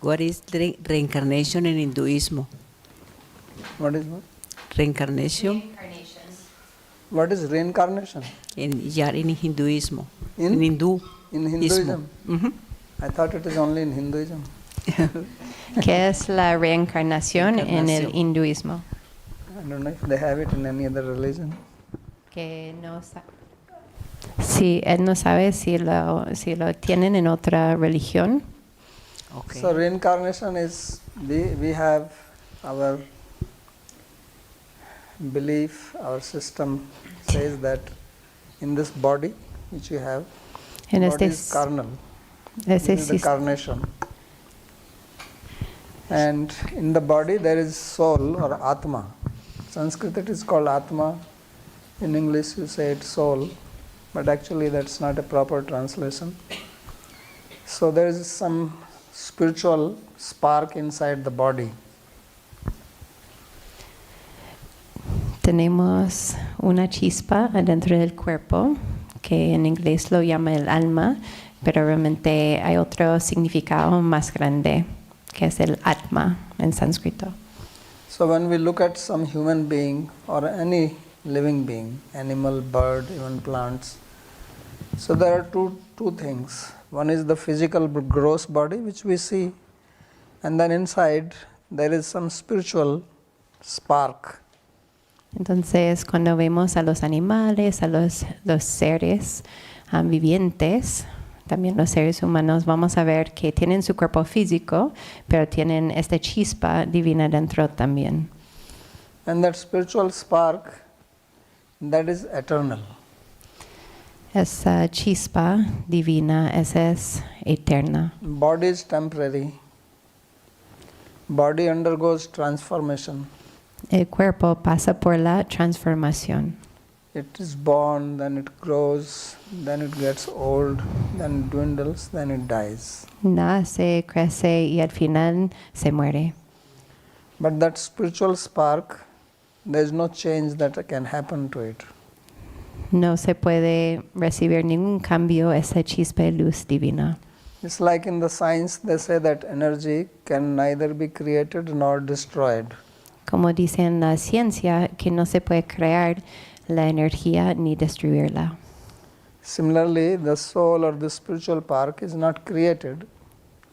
What is reincarnation in Hinduism? What is what? Reincarnation What is reincarnation? in Hinduism. In Hindu. Hinduism. Mhm. I thought it is only in Hinduism. ¿Qué es la reencarnación en el hinduismo? I don't know if they have it in any other religion. Que no sí, él no sabe si lo tienen en otra religión. Okay. So reincarnation is, we have our belief, our system says that in this body which you have, En body este, is carnal. ese This is the carnation. And in the body there is soul or Atma. Sanskrit it is called Atma. In English you say it's soul, but actually that's not a proper translation. So there is some spiritual spark inside the body. tenemos una chispa adentro del cuerpo, que en inglés lo llama el alma, pero realmente hay otro significado más grande, que es el atma en sánscrito. So when we look at some human being or any living being, animal, bird, even plants, so there are two things. One is the physical gross body which we see, and then inside there is some spiritual spark. Entonces, cuando vemos a los animales, a los seres vivientes, también los seres humanos, vamos a ver que tienen su cuerpo físico, pero tienen esta chispa divina dentro también. And that spiritual spark, that is eternal. Esa chispa divina, esa es eterna. Body is temporary. Body undergoes transformation. El cuerpo pasa por la transformación. It is born, then it grows, then it gets old, then it dwindles, then it dies. Nace, crece y al final se muere. But that spiritual spark, there is no change that can happen to it. No se puede recibir ningún cambio esa chispa de luz divina. It's like in the science they say that energy can neither be created nor destroyed. Como dice en la ciencia, que no se puede crear la energía ni destruirla. Similarly, the soul or the spiritual spark is not created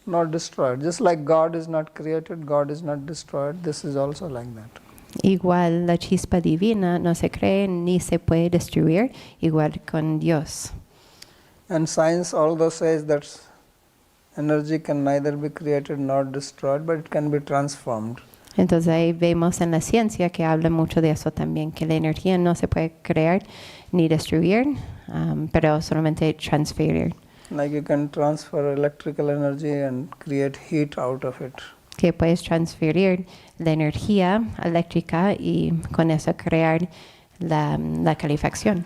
nor destroyed. Just like God is not created, God is not destroyed, this is also like that. Igual la chispa divina no se cree ni se puede destruir, igual con Dios. And science although says that energy can neither be created nor destroyed, but it can be transformed. Entonces ahí vemos en la ciencia que habla mucho de eso también, que la energía no se puede crear ni destruir, pero solamente transferir. Like you can transfer electrical energy and create heat out of it. Que puedes transferir la energía eléctrica y con eso crear la calefacción.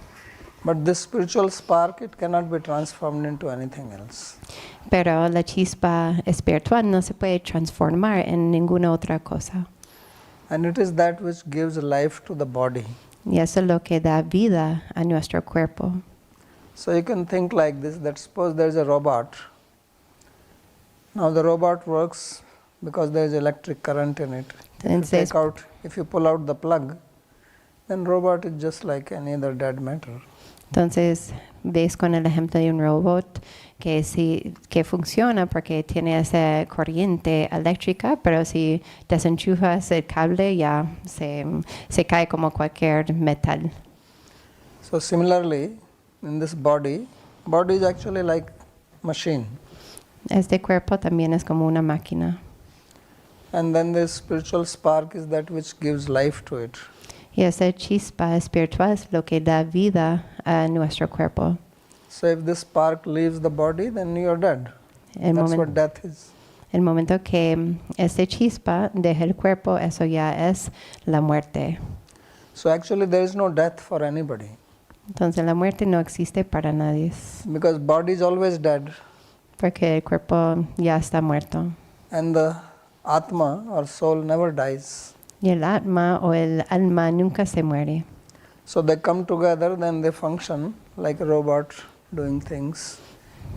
But this spiritual spark, it cannot be transformed into anything else. Pero la chispa espiritual no se puede transformar en ninguna otra cosa. And it is that which gives life to the body. Y eso es lo que da vida a nuestro cuerpo. So you can think like this, that suppose there is a robot. Now the robot works because there is electric current in it. If you pull out the plug, then robot is just like any other dead matter. Entonces, ves con el ejemplo de un robot que funciona porque tiene esa corriente eléctrica, pero si desenchufas el cable ya se cae como cualquier metal. So similarly, in this body is actually like machine. Este cuerpo también es como una máquina. And then the spiritual spark is that which gives life to it. Y esa chispa espiritual es lo que da vida a nuestro cuerpo. So if this spark leaves the body, then you are dead. That's what death is. El momento que esta chispa deja el cuerpo, eso ya es la muerte. So actually there is no death for anybody. Entonces la muerte no existe para nadie. Because body is always dead. Porque el cuerpo ya está muerto. And the Atma or soul never dies. Y el atma o el alma nunca se muere. So they come together, then they function like a robot doing things.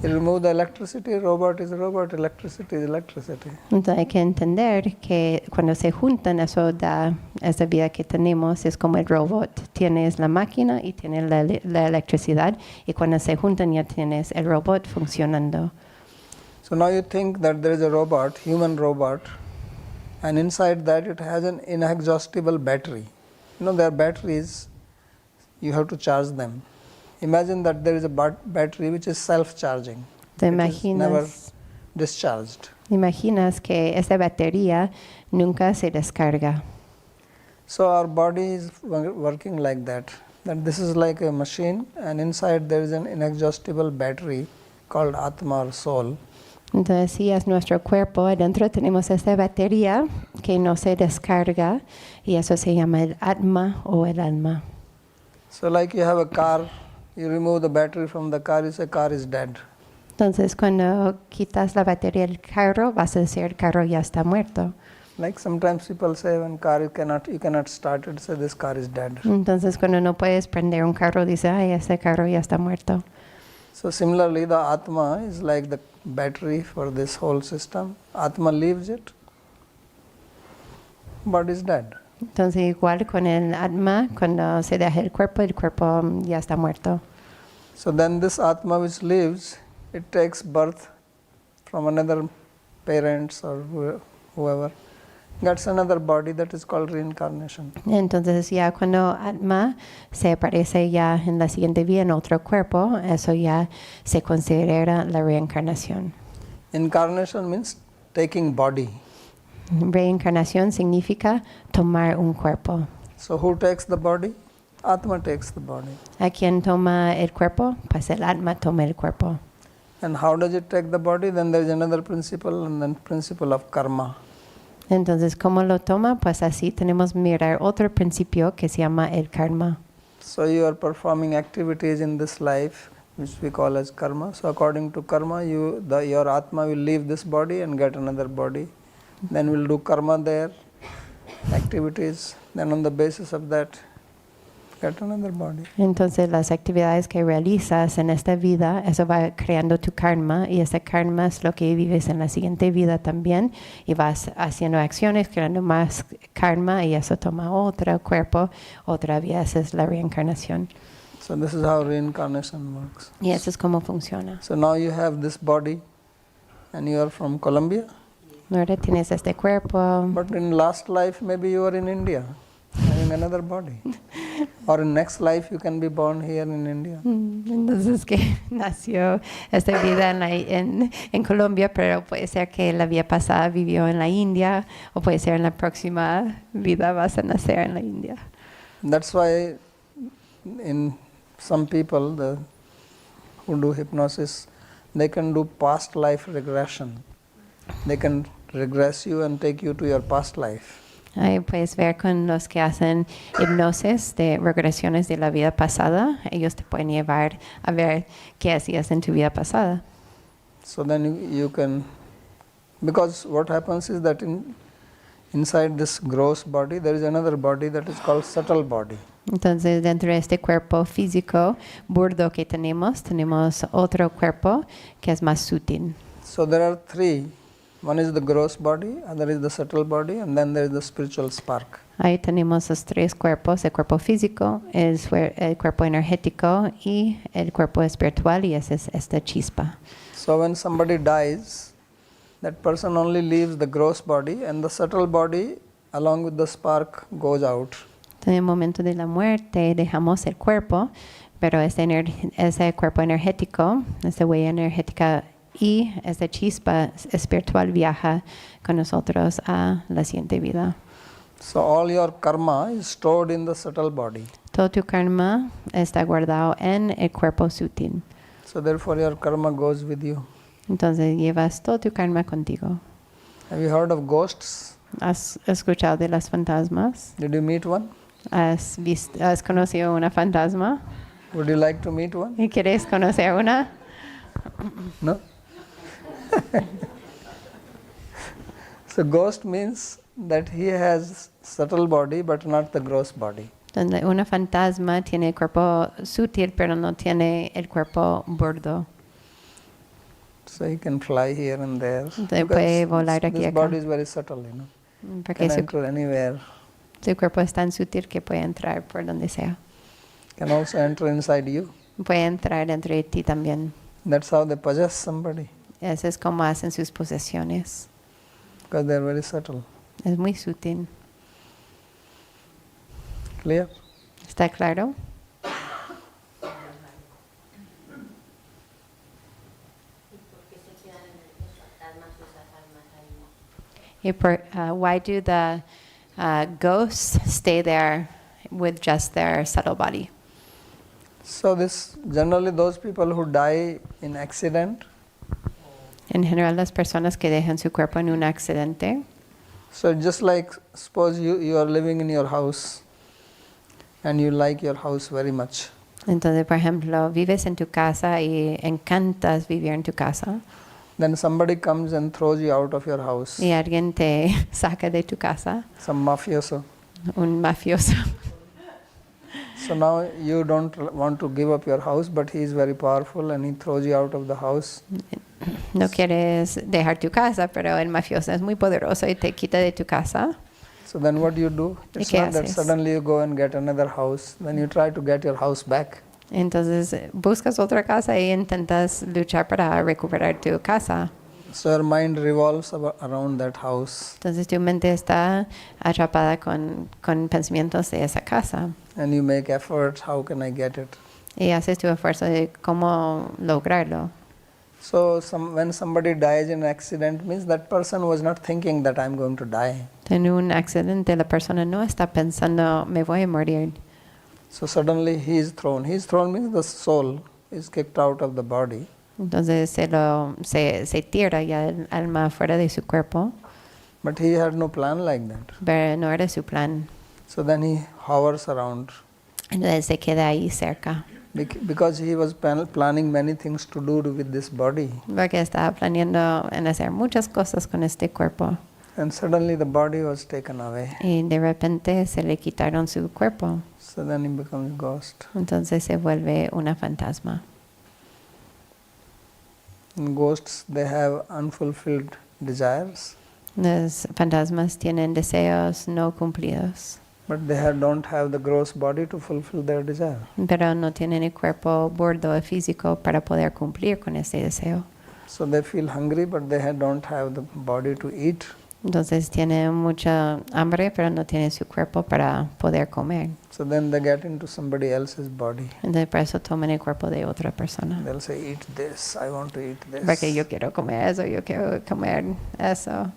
You remove the electricity, robot is robot, electricity is electricity. Entonces hay que entender que cuando se juntan, eso da esa vida que tenemos, es como el robot. Tienes la máquina y tienes la electricidad, y cuando se juntan ya tienes el robot funcionando. So now you think that there is a robot, human robot, and inside that it has an inexhaustible battery. You know, there are batteries, you have to charge them. Imagine that there is a battery which is self-charging. ¿Te It is never imaginas? discharged. Imaginas que esa batería nunca se descarga. So our body is working like that. That this is like a machine, and inside there is an inexhaustible battery called Atma or soul. Entonces, sí, es nuestro cuerpo. Adentro tenemos esta batería que no se descarga, y eso se llama el atma o el alma. So like you have a car, you remove the battery from the car, you say car is dead. Entonces, cuando quitas la batería del carro, vas a decir el carro ya está muerto. Like sometimes people say when car you cannot start it, say this car is dead. Entonces, cuando no puedes prender un carro, dice, ay, ese carro ya está muerto. So similarly, the Atma is like the battery for this whole system. Atma leaves it, body is dead. Entonces, igual con el atma, cuando se deja el cuerpo ya está muerto. So then this Atma which lives, it takes birth from another parents or whoever, gets another body, that is called reincarnation. Entonces, ya cuando atma se aparece ya en la siguiente vida en otro cuerpo, eso ya se considera la reencarnación. Incarnation means taking body. Reencarnación significa tomar un cuerpo. So who takes the body? Atma takes the body. ¿A quién toma el cuerpo? Pues el atma toma el cuerpo. And how does it take the body? Then there is another principle, and then principle of karma. Entonces, ¿cómo lo toma? Pues así tenemos que mirar otro principio que se llama el karma. So you are performing activities in this life which we call as karma. So according to karma, your Atma will leave this body and get another body. Then will do karma there, activities. Then on the basis of that, get another body. Entonces, las actividades que realizas en esta vida, eso va creando tu karma, y ese karma es lo que vives en la siguiente vida también, y vas haciendo acciones, creando más karma, y eso toma otro cuerpo, otra vida. Esa es la reencarnación. So this is how reincarnation works. Y eso es como funciona. So now you have this body and you are from Colombia, Ahora tienes este cuerpo, but in last life maybe you are in India, having another body. Or in next life you can be born here in India. entonces que nació esta vida en Colombia, pero puede ser que la vida pasada vivió en la India, o puede ser en la próxima vida vas a nacer en la India. That's why in some people who do hypnosis, they can do past life regression. They can regress you and take you to your past life. Ahí puedes ver con los que hacen hipnosis de regresiones de la vida pasada. Ellos te pueden llevar a ver qué hacías en tu vida pasada. So then you can, because what happens is that inside this gross body there is another body that is called subtle body. Entonces, dentro de este cuerpo físico burdo que tenemos otro cuerpo que es más sutil. So there are three. One is the gross body, other is the subtle body, and then there is the spiritual spark. Ahí tenemos los tres cuerpos: el cuerpo físico, el cuerpo energético y el cuerpo espiritual, y esa es esta chispa. So when somebody dies, that person only leaves the gross body, and the subtle body along with the spark goes out. En el momento de la muerte dejamos el cuerpo, pero ese cuerpo energético, esa huella energética y esa chispa espiritual viaja con nosotros a la siguiente vida. So all your karma is stored in the subtle body. Todo tu karma está guardado en el cuerpo sutil. So therefore your karma goes with you. Entonces llevas todo tu karma contigo. Have you heard of ghosts? ¿Has escuchado de las fantasmas? Did you meet one? ¿Has conocido una fantasma? Would you like to meet one? ¿Y quieres conocer una? No? So ghost means that he has subtle body but not the gross body. Donde una fantasma tiene el cuerpo sutil pero no tiene el cuerpo burdo. So he can fly here and there. Entonces puede volar aquí y This acá. body is very subtle, Porque Can enter anywhere. su cuerpo es tan sutil que puede entrar por donde sea. Can also enter inside you. Puede entrar dentro de ti también. That's how they possess somebody, Eso es como hacen sus posesiones. because they're very subtle. Es muy sutil. Clear? ¿Está claro? Why do the ghosts stay there with just their subtle body? So this generally those people who die in accident. En general, las personas que dejan su cuerpo en un accidente. So just like suppose you are living in your house and you like your house very much. Entonces, por ejemplo, vives en tu casa y encantas vivir en tu casa. Then somebody comes and throws you out of your house. Y alguien te saca de tu casa, Some mafioso. un mafioso. So now you don't want to give up your house, but he is very powerful and he throws you out of the house. No quieres dejar tu casa, pero el mafioso es muy poderoso y te quita de tu casa. So then what do you do? ¿Y It's qué not that haces? suddenly you go and get another house. Then you try to get your house back. Entonces buscas otra casa y intentas luchar para recuperar tu casa. So your mind revolves around that house. Entonces tu mente está atrapada con pensamientos de esa casa. And you make efforts, how can I get it? Y haces tu esfuerzo de cómo lograrlo. So when somebody dies in an accident, means that person was not thinking that I'm going to die. En un accidente la persona no está pensando me voy a morir. So suddenly he is thrown. He is thrown means the soul is kicked out of the body. Entonces se tira ya el alma fuera de su cuerpo, But he had no plan like that. pero no era su plan. So then he hovers around. Entonces se queda ahí cerca, Because he was planning many things to do with this body. porque estaba planeando en hacer muchas cosas con este cuerpo. And suddenly the body was taken away. Y de repente se le quitaron su cuerpo. So then he becomes ghost. Entonces se vuelve una fantasma. And ghosts, they have unfulfilled desires, Los fantasmas tienen deseos no cumplidos, but they don't have the gross body to fulfill their desire. pero no tienen el cuerpo gordo o físico para poder cumplir con ese deseo. So they feel hungry, but they don't have the body to eat. Entonces tienen mucha hambre, pero no tienen su cuerpo para poder comer. So then they get into somebody else's body. Entonces por eso toman el cuerpo de otra persona. They'll say, eat this, I want to eat this. Porque yo quiero comer eso, yo quiero comer eso.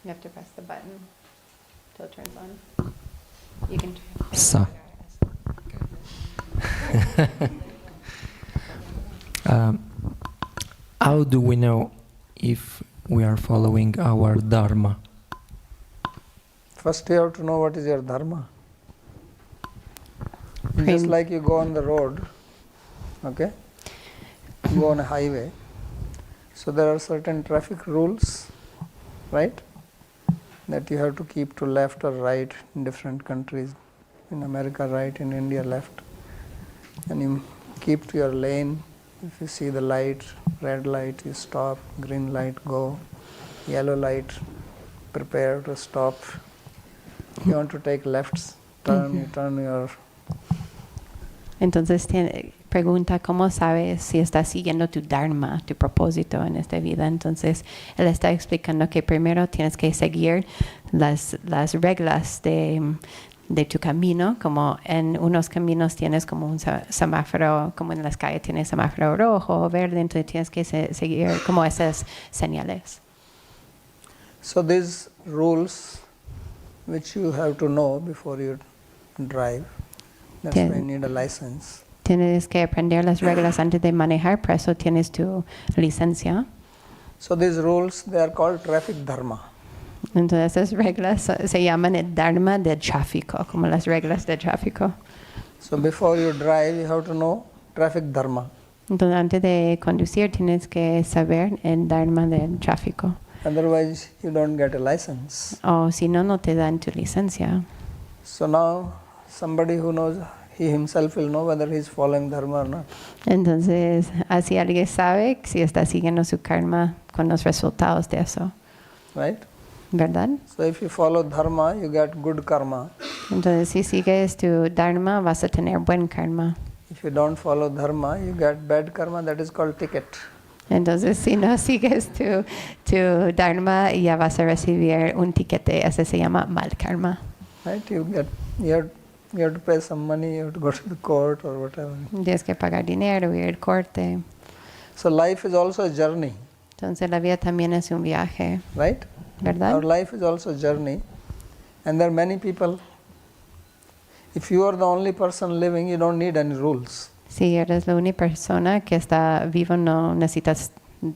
You have to press the button till it turns on. You can turn. So. How do we know if we are following our Dharma? First you have to know what is your Dharma. Just Prim- like you go on the road, okay? You go on a highway. So there are certain traffic rules, right? That you have to keep to left or right in different countries. In America, right, in India, left. And you keep to your lane. If you see the light, red light, you stop, green light, go, yellow light, prepare to stop. You want to take lefts, turn, you turn your... Entonces pregunta cómo sabes si estás siguiendo tu dharma, tu propósito en esta vida. Entonces él está explicando que primero tienes que seguir las reglas de tu camino, como en unos caminos tienes como un semáforo, como en las calles tienes semáforo rojo o verde, entonces tienes que seguir como esas señales. So these rules which you have to know before you drive, that's why you need a license. Tienes que aprender las reglas antes de manejar, por eso tienes tu licencia. So these rules, they are called traffic dharma. Entonces esas reglas se llaman el dharma del tráfico, como las reglas del tráfico. So before you drive, you have to know traffic dharma. Entonces antes de conducir tienes que saber el dharma del tráfico. Otherwise, you don't get a license. O si no, no te dan tu licencia. So now, somebody who knows, he himself will know whether he is following dharma or not. Entonces, así alguien sabe si está siguiendo su karma con los resultados de eso, Right? ¿verdad? So if you follow dharma, you get good karma. Entonces, si sigues tu dharma, vas a tener buen karma. If you don't follow dharma, you get bad karma. That is called ticket. Entonces, si no sigues tu dharma, ya vas a recibir un tiquete. Ese se llama mal karma. Right? You have to pay some money. You have to go to the court or whatever. Tienes que pagar dinero, ir al corte. So life is also a journey. Entonces, la vida también es un viaje, Right? ¿verdad? Our life is also a journey. And there are many people. If you are the only person living, you don't need any rules. Si eres la única persona que está vivo, no necesitas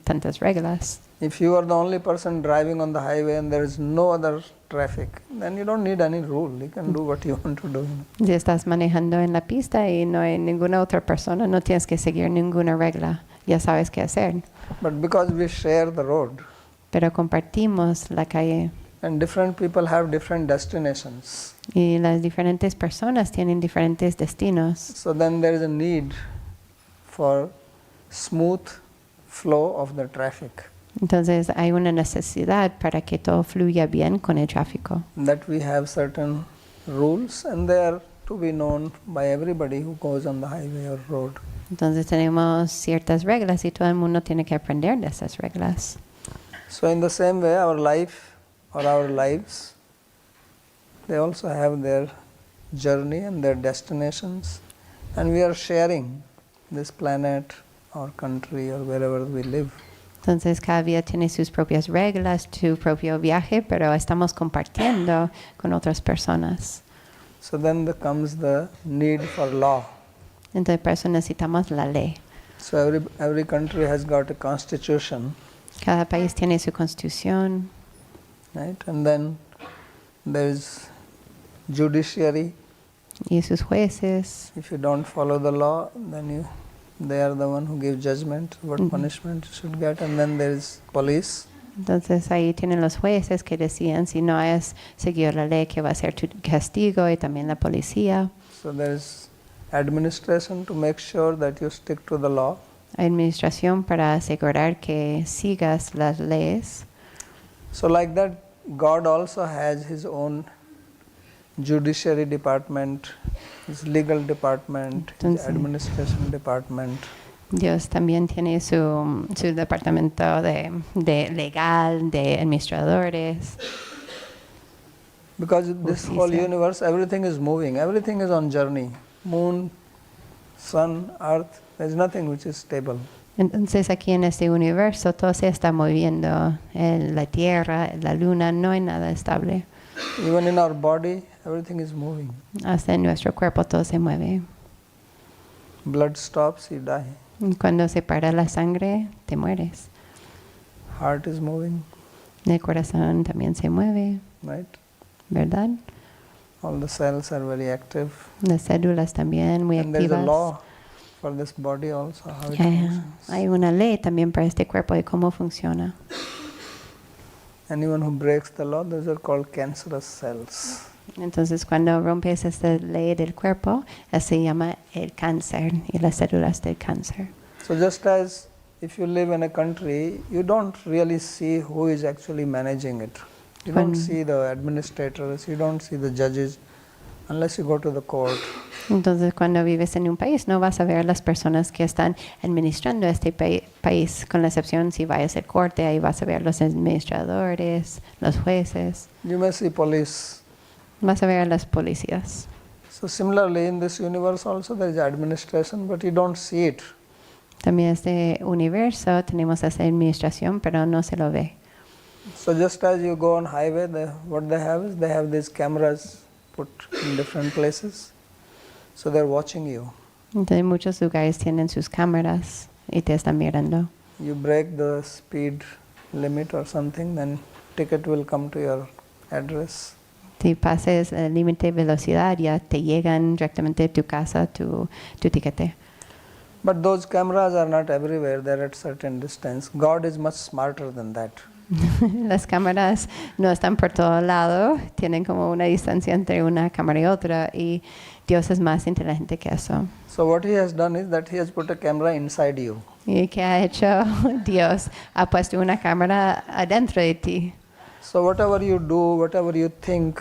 tantas reglas. If you are the only person driving on the highway and there is no other traffic, then you don't need any rule. You can do what you want to do. Si estás manejando en la pista y no hay ninguna otra persona, no tienes que seguir ninguna regla. Ya sabes qué hacer. But because we share the road, Pero compartimos la calle and different people have different destinations, y las diferentes personas tienen diferentes destinos. so then there is a need for smooth flow of the traffic, Entonces hay una necesidad para que todo fluya bien con el tráfico. that we have certain rules and they are to be known by everybody who goes on the highway or road. Entonces tenemos ciertas reglas y todo el mundo tiene que aprender de esas reglas. So in the same way, our life or our lives, they also have their journey and their destinations, and we are sharing this planet or country or wherever we live. Entonces cada vida tiene sus propias reglas, su propio viaje, pero estamos compartiendo con otras personas. So then there comes the need for law. Entonces por eso necesitamos la ley. So every country has got a constitution, Cada país tiene su constitución, right? And then there is judiciary. y sus jueces. If you don't follow the law, then they are the one who give judgment what punishment you should get. And then there is police. Entonces ahí tienen los jueces que decían si no has seguido la ley que va a ser tu castigo, y también la policía. So there is administration to make sure that you stick to the law. Administración para asegurar que sigas las leyes. So like that, God also has His own judiciary department, His legal department, His Entonces, administration department. Dios también tiene su departamento de legal, de administradores. Because this whole Justicia. universe, everything is moving, everything is on journey. Moon, sun, earth, there is nothing which is stable. Entonces aquí en este universo todo se está moviendo. La tierra, la luna, no hay nada estable. Even in our body, everything is moving. Hasta en nuestro cuerpo todo se mueve. Blood stops, you die. Cuando se para la sangre, te mueres. Heart is moving, El corazón también se mueve, right? ¿verdad? All the cells are very active. Las células también muy And there is a activas. law for this body also, how it Ya, functions. hay una ley también para este cuerpo de cómo funciona. Anyone who breaks the law, those are called cancerous cells. Entonces cuando rompes esta ley del cuerpo, se llama el cáncer y las células del cáncer. So just as if you live in a country, you don't really see who is actually managing it. You don't see the administrators, you don't see the judges, unless you go to the court. Entonces cuando vives en un país no vas a ver las personas que están administrando este país, con la excepción si vayas al corte, ahí vas a ver los administradores, los jueces, You may see police. vas a ver a las policías. So similarly, in this universe also there is administration, but you don't see it. También este universo tenemos esa administración, pero no se lo ve. So just as you go on highway, what they have is they have these cameras put in different places. So they're watching you. Entonces muchos lugares tienen sus cámaras y te están mirando. You break the speed limit or something, then ticket will come to your address. Si pases el límite de velocidad, ya te llegan directamente a tu casa tu tiquete. But those cameras are not everywhere, they're at certain distance. God is much smarter than that. Las cámaras no están por todo lado, tienen como una distancia entre una cámara y otra, y Dios es más inteligente que eso. So what he has done is that he has put a camera inside you. ¿Y qué ha hecho Dios? Ha puesto una cámara adentro de ti. So whatever you do, whatever you think,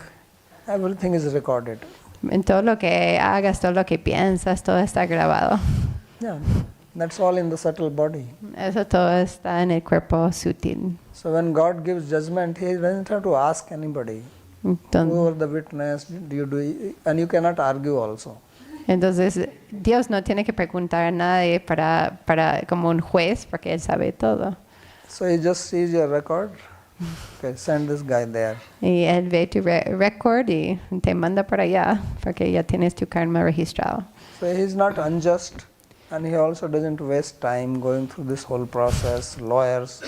everything is recorded. En todo lo que hagas, todo lo que piensas, todo está grabado. Yeah, that's all in the subtle body. Eso todo está en el cuerpo sutil. So when God gives judgment, he doesn't have to ask anybody. Entonces, Who are the witness? Do you do? And you cannot argue also. Entonces, Dios no tiene que preguntar a nadie para como un juez, porque Él sabe todo. So he just sees your record. Okay, send this guy there. Y Él ve tu record y te manda para allá, porque ya tienes tu karma registrado. So he's not unjust, and he also doesn't waste time going through this whole process. Lawyers,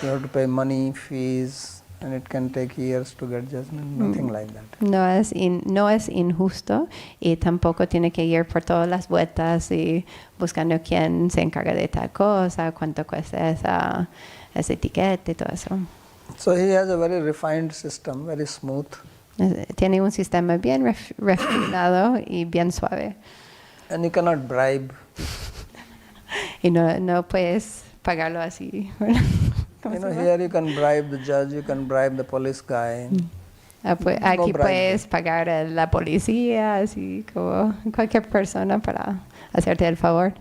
you have to pay money, fees, and it can take years to get judgment. Nothing like that. No es injusto y tampoco tiene que ir por todas las vueltas y buscando quién se encarga de tal cosa, cuánto cuesta esa etiqueta y todo eso. So he has a very refined system, very smooth. Tiene un sistema bien refinado y bien suave. And you cannot bribe. Y no puedes pagarlo así. You know, here you can bribe the judge, you can bribe the police guy. Aquí bribery. puedes pagar a la policía, así como cualquier persona para hacerte el favor.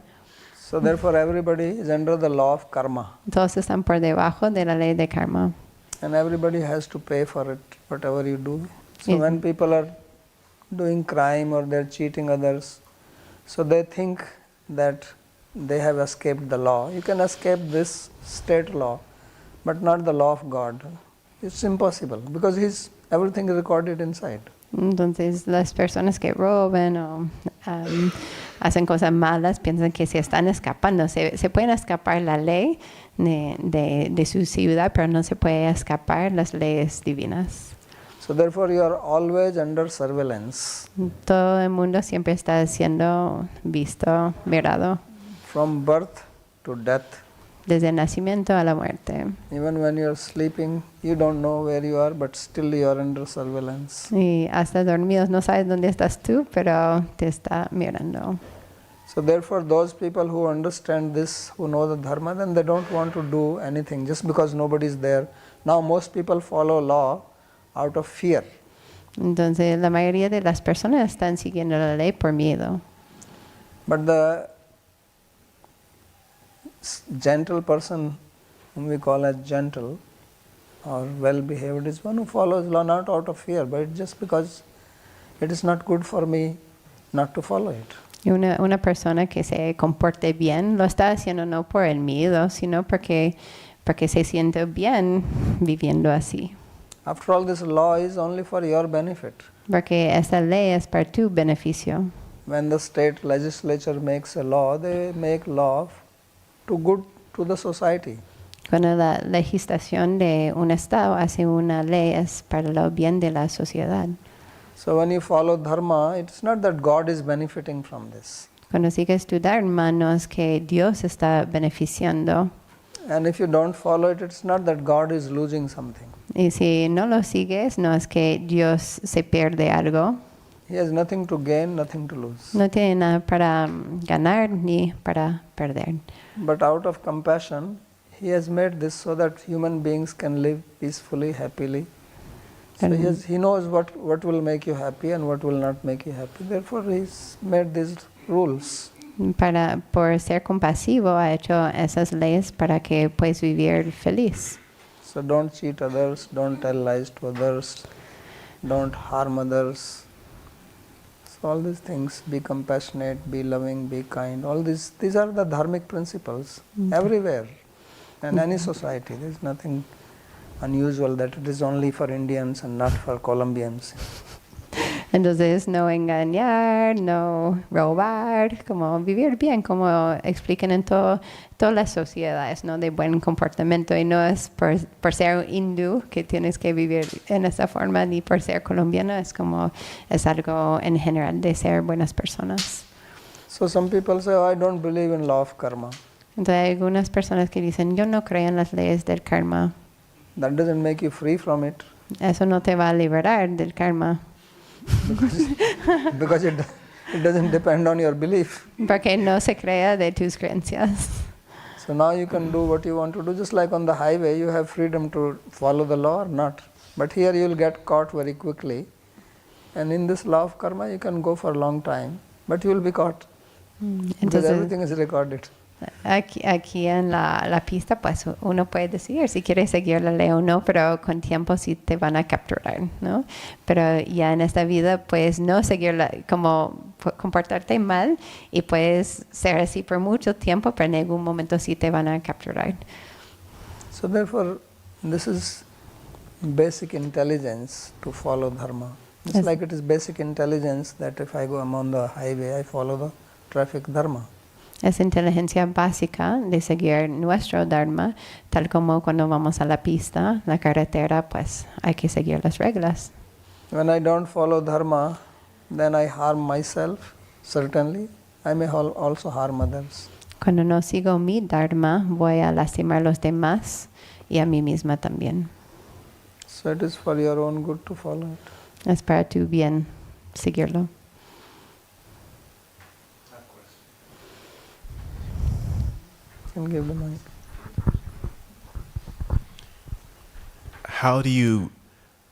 So therefore everybody is under the law of karma. Todos están por debajo de la ley de karma. And everybody has to pay for it, whatever you do. So Yes. when people are doing crime or they're cheating others, so they think that they have escaped the law. You can escape this state law, but not the law of God. It's impossible because everything is recorded inside. Entonces las personas que roban o hacen cosas malas piensan que se están escapando. Se pueden escapar la ley de su ciudad, pero no se puede escapar las leyes divinas. So therefore you are always under surveillance. Todo el mundo siempre está siendo visto, mirado, From birth to death. desde el nacimiento a la muerte. Even when you are sleeping, you don't know where you are, but still you are under surveillance. Y hasta dormidos no sabes dónde estás tú, pero te está mirando. So therefore those people who understand this, who know the Dharma, then they don't want to do anything just because nobody is there. Now most people follow law out of fear. Entonces la mayoría de las personas están siguiendo la ley por miedo. But the gentle person, whom we call as gentle or well behaved, is one who follows law not out of fear, but just because it is not good for me not to follow it. Y una persona que se comporte bien lo está haciendo no por el miedo, sino porque se siente bien viviendo así. After all, this law is only for your benefit. Porque esa ley es para tu beneficio. When the state legislature makes a law, they make law to good to the society. Cuando la legislación de un estado hace una ley es para el bien de la sociedad. So when you follow Dharma, it's not that God is benefiting from this. Cuando sigues tu Dharma, no es que Dios está beneficiando. And if you don't follow it, it's not that God is losing something. Y si no lo sigues, no es que Dios se pierde algo. He has nothing to gain, nothing to lose. No tiene nada para ganar ni para perder. But out of compassion, He has made this so that human beings can live peacefully, happily. So he knows what will make you happy and what will not make you happy. Therefore, He's made these rules. Por ser compasivo, ha hecho esas leyes para que puedas vivir feliz. So don't cheat others, don't tell lies to others, don't harm others. So all these things, be compassionate, be loving, be kind. All these are the dharmic principles everywhere in any society. There is nothing unusual that it is only for Indians and not for Colombians. Entonces, no engañar, no robar, como vivir bien, como explican en todas las sociedades, ¿no? De buen comportamiento. Y no es por ser hindú que tienes que vivir en esa forma, ni por ser colombiano, es algo en general de ser buenas personas. So some people say, I don't believe in law of karma. Entonces, hay algunas personas que dicen, yo no creo en las leyes del karma. That doesn't make you free from it Eso no te va a liberar del karma, because it doesn't depend on your belief. porque no se crea de tus creencias. So now you can do what you want to do. Just like on the highway, you have freedom to follow the law or not. But here you will get caught very quickly. And in this law of karma, you can go for a long time, but you will be caught. Because Entonces, everything is recorded. aquí en la pista, pues uno puede decidir si quiere seguir la ley o no, pero con tiempo sí te van a capturar, ¿no? Pero ya en esta vida, pues no seguirla, como comportarte mal y puedes ser así por mucho tiempo, pero en algún momento sí te van a capturar. So therefore, this is basic intelligence to follow dharma. It's Yes. like it is basic intelligence that if I go on the highway, I follow the traffic dharma. Es inteligencia básica de seguir nuestro dharma, tal como cuando vamos a la pista, la carretera, pues hay que seguir las reglas. When I don't follow dharma, then I harm myself, certainly. I may also harm others. Cuando no sigo mi dharma, voy a lastimar a los demás y a mí misma también. So it is for your own good to follow it. Es para tu bien seguirlo. Can give the mic. How do you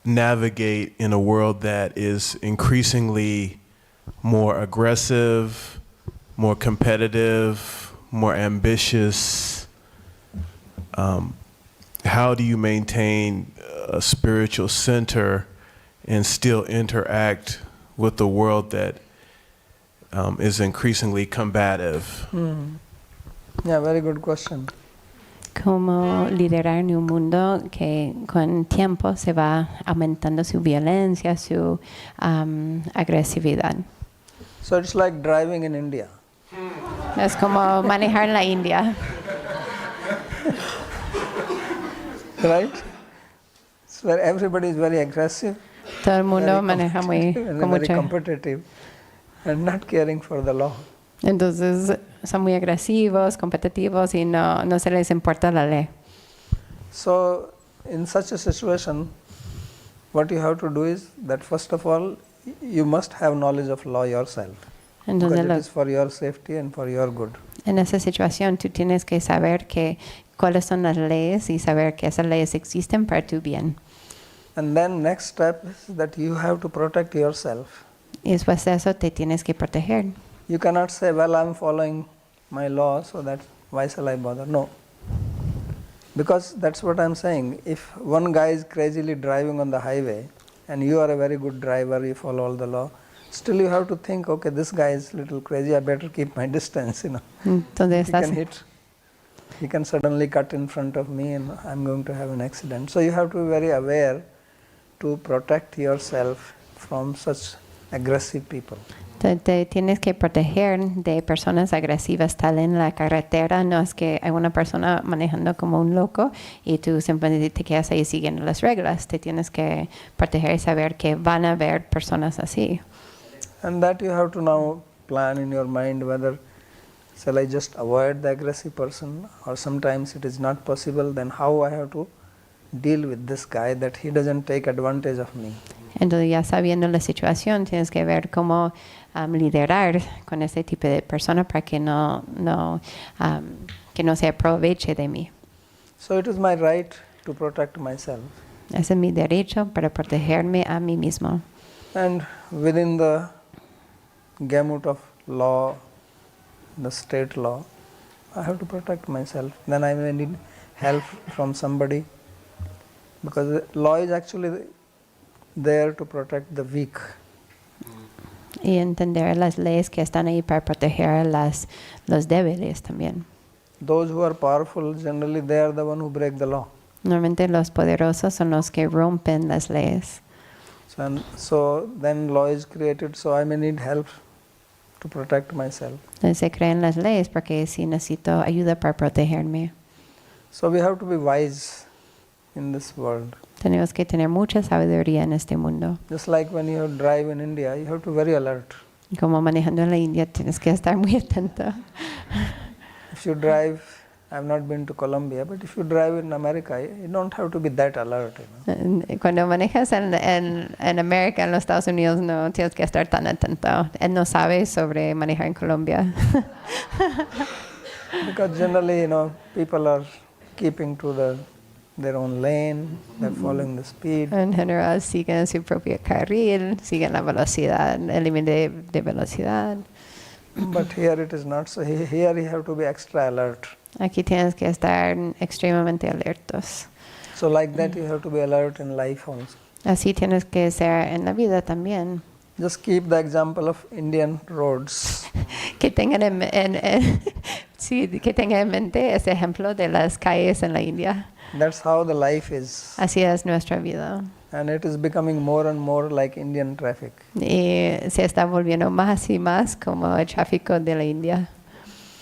navigate in a world that is increasingly more aggressive, more competitive, more ambitious? How do you maintain a spiritual center and still interact with the world that is increasingly combative? Yeah, very good question. Cómo liderar en un mundo que con tiempo se va aumentando su violencia, su agresividad. So it's like driving in India. Es como manejar en la India. Right? It's where everybody is very aggressive, Todo el mundo very maneja muy competitive, and con very mucha. competitive, and not caring for the law. Entonces son muy agresivos, competitivos y no se les importa la ley. So in such a situation, what you have to do is that first of all, you must have knowledge of law yourself, because Entonces it lo- is for your safety and for your good. en esa situación tú tienes que saber que cuáles son las leyes y saber que esas leyes existen para tu bien. And then next step is that you have to protect yourself. Y después de eso te tienes que proteger. You cannot say, well, I'm following my law, so that why shall I bother? No. Because that's what I'm saying. If one guy is crazily driving on the highway and you are a very good driver, you follow all the law, still you have to think, okay, this guy is a little crazy, I better keep my distance, Entonces He can estás, hit, he can suddenly cut in front of me and I'm going to have an accident. So you have to be very aware to protect yourself from such aggressive people. te tienes que proteger de personas agresivas tal en la carretera. No es que hay una persona manejando como un loco y tú simplemente te quedas ahí siguiendo las reglas. Te tienes que proteger y saber que van a haber personas así. And that you have to now plan in your mind whether shall I just avoid the aggressive person, or sometimes it is not possible, then how I have to deal with this guy that he doesn't take advantage of me. Entonces ya sabiendo la situación tienes que ver cómo liderar con este tipo de persona para que no se aproveche de mí. So it is my right to protect myself. Ese es mi derecho para protegerme a mí mismo. And within the gamut of law, the state law, I have to protect myself. Then I may need help from somebody, because the law is actually there to protect the weak. Y entender las leyes que están ahí para proteger a los débiles también. Those who are powerful, generally they are the one who break the law. Normalmente los poderosos son los que rompen las leyes. So then law is created, so I may need help to protect myself. Entonces se crean las leyes porque sí necesito ayuda para protegerme. So we have to be wise in this world. Tenemos que tener mucha sabiduría en este mundo. Just like when you drive in India, you have to be very alert. Como manejando en la India tienes que estar muy atento. If you drive I've not been to Colombia, but if you drive in America, you don't have to be that alert. Cuando manejas en América, en los Estados Unidos, no tienes que estar tan atento. Él no sabe sobre manejar en Colombia. Because generally, people are keeping to their own lane, they're following the speed. En general, siguen su propio carril, siguen la velocidad, el límite de velocidad. But here it is not so. Here you have to be extra alert. Aquí tienes que estar extremadamente alertos. So like that, you have to be alert in life also. Así tienes que ser en la vida también. Just keep the example of Indian roads. Que tengan sí, que tengan en mente ese ejemplo de las calles en la India. That's how the life is. Así es nuestra vida. And it is becoming more and more like Indian traffic. Y se está volviendo más y más como el tráfico de la India.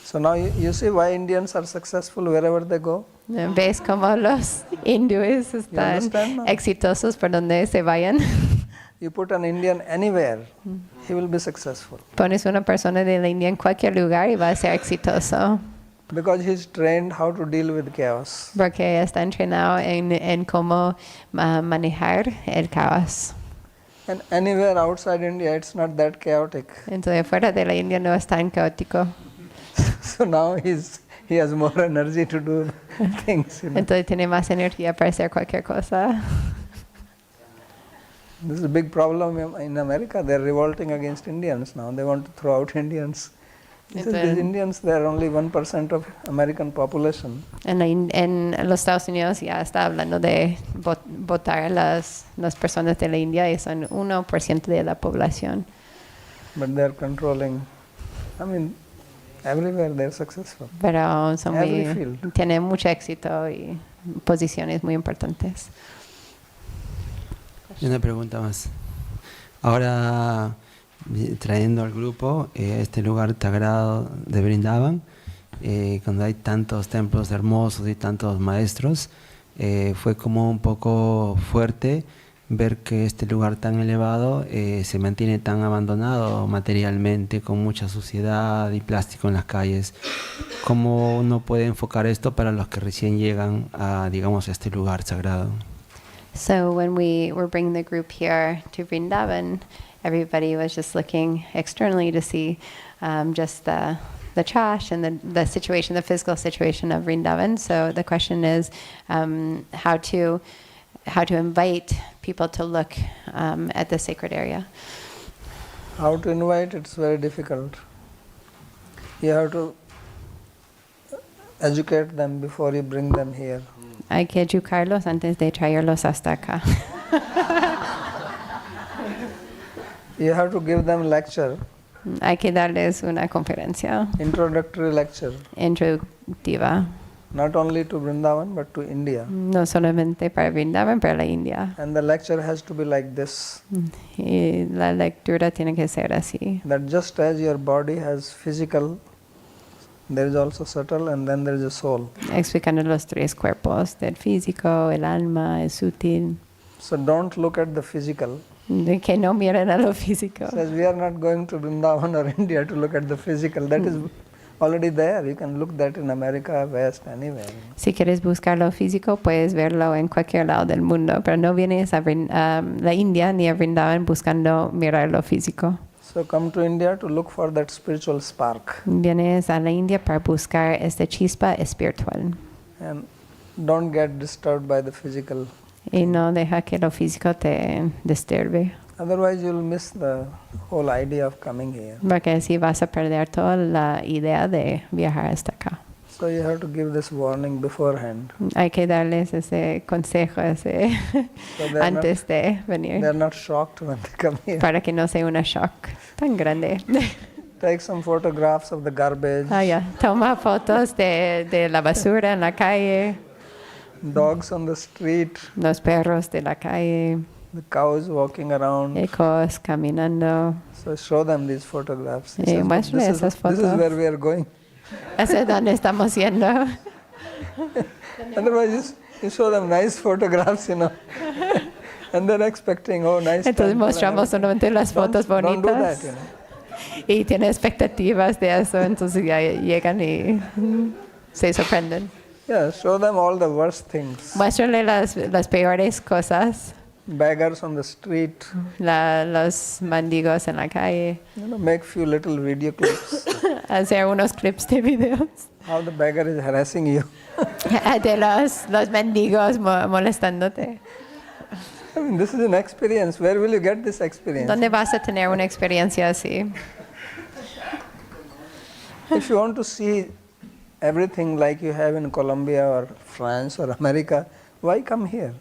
So now you see why Indians are successful wherever they go? ¿Ves cómo los hindúes están understand now? exitosos por donde se vayan? You put an Indian anywhere, he will be successful. Pones una persona de la India en cualquier lugar y va a ser exitoso. Because he's trained how to deal with chaos. Porque está entrenado en cómo manejar el caos. And anywhere outside India, it's not that chaotic. Entonces fuera de la India no es tan caótico. So now he has more energy to do things. Entonces tiene más energía para hacer cualquier cosa. This is a big problem in America. They're revolting against Indians now. They want to throw out Indians. These Indians, they are only 1% of American population. En los Estados Unidos ya está hablando de votar a las personas de la India y son 1% de la población. But they're controlling, everywhere they're successful. Pero son Every field. tienen mucho éxito y posiciones muy importantes. Y una pregunta más. Ahora, trayendo al grupo este lugar sagrado de Vrindavan, cuando hay tantos templos hermosos y tantos maestros, fue como un poco fuerte ver que este lugar tan elevado se mantiene tan abandonado materialmente, con mucha suciedad y plástico en las calles. ¿Cómo uno puede enfocar esto para los que recién llegan a, digamos, a este lugar sagrado? So when we were bringing the group here to Vrindavan, everybody was just looking externally to see just the trash and the situation, the physical situation of Vrindavan. So the question is how to invite people to look at the sacred area. How to invite, it's very difficult. You have to educate them before you bring them here. Hay que educarlos antes de traerlos hasta acá. You have to give them lecture, Hay que darles una conferencia introductory lecture, introductiva, not only to Vrindavan but to India. no solamente para Vrindavan, para la India. And the lecture has to be like this, Y la lectura tiene que ser así. that just as your body has physical, there is also subtle, and then there is a soul. Explicando los tres cuerpos, del físico, el alma, el sutil. So don't look at the physical. De que no miren a lo físico. Says we are not going to Vrindavan or India to look at the physical. That is already there. You can look that in America, West, anywhere. Si quieres buscar lo físico, puedes verlo en cualquier lado del mundo, pero no vienes a la India ni a Vrindavan buscando mirar lo físico. So come to India to look for that spiritual spark. Vienes a la India para buscar esta chispa espiritual. And don't get disturbed by the physical. Y no deja que lo físico te disturbe, Otherwise you'll miss the whole idea of coming here. porque así vas a perder toda la idea de viajar hasta acá. So you have to give this warning beforehand. Hay que darles ese consejo So they're antes de venir, they're not shocked when they come here. para que no sea una shock tan grande. Take some photographs of the garbage, Toma fotos de la basura en la calle, dogs on the street, los perros de la calle, the cows walking around. ecos caminando. So show them these photographs. He Y says, muéstrale this esas is fotos. where we are going. ¿Hacia dónde estamos yendo? Otherwise, you show them nice photographs, and they're expecting, oh, nice. Entonces temple and mostramos solamente las fotos Don't do bonitas that, y tiene expectativas de eso, entonces ya llegan y se sorprenden. Yeah, show them all the worst things. Muéstrale las peores cosas, Beggars on the street, los mendigos en la calle, make few little video clips. hacer unos clips de videos How the beggar is harassing you. de los mendigos molestándote. I mean, this is an experience. Where will you get this experience? ¿Dónde vas a tener una experiencia así? If you want to see everything like you have in Colombia or France or America, why come here?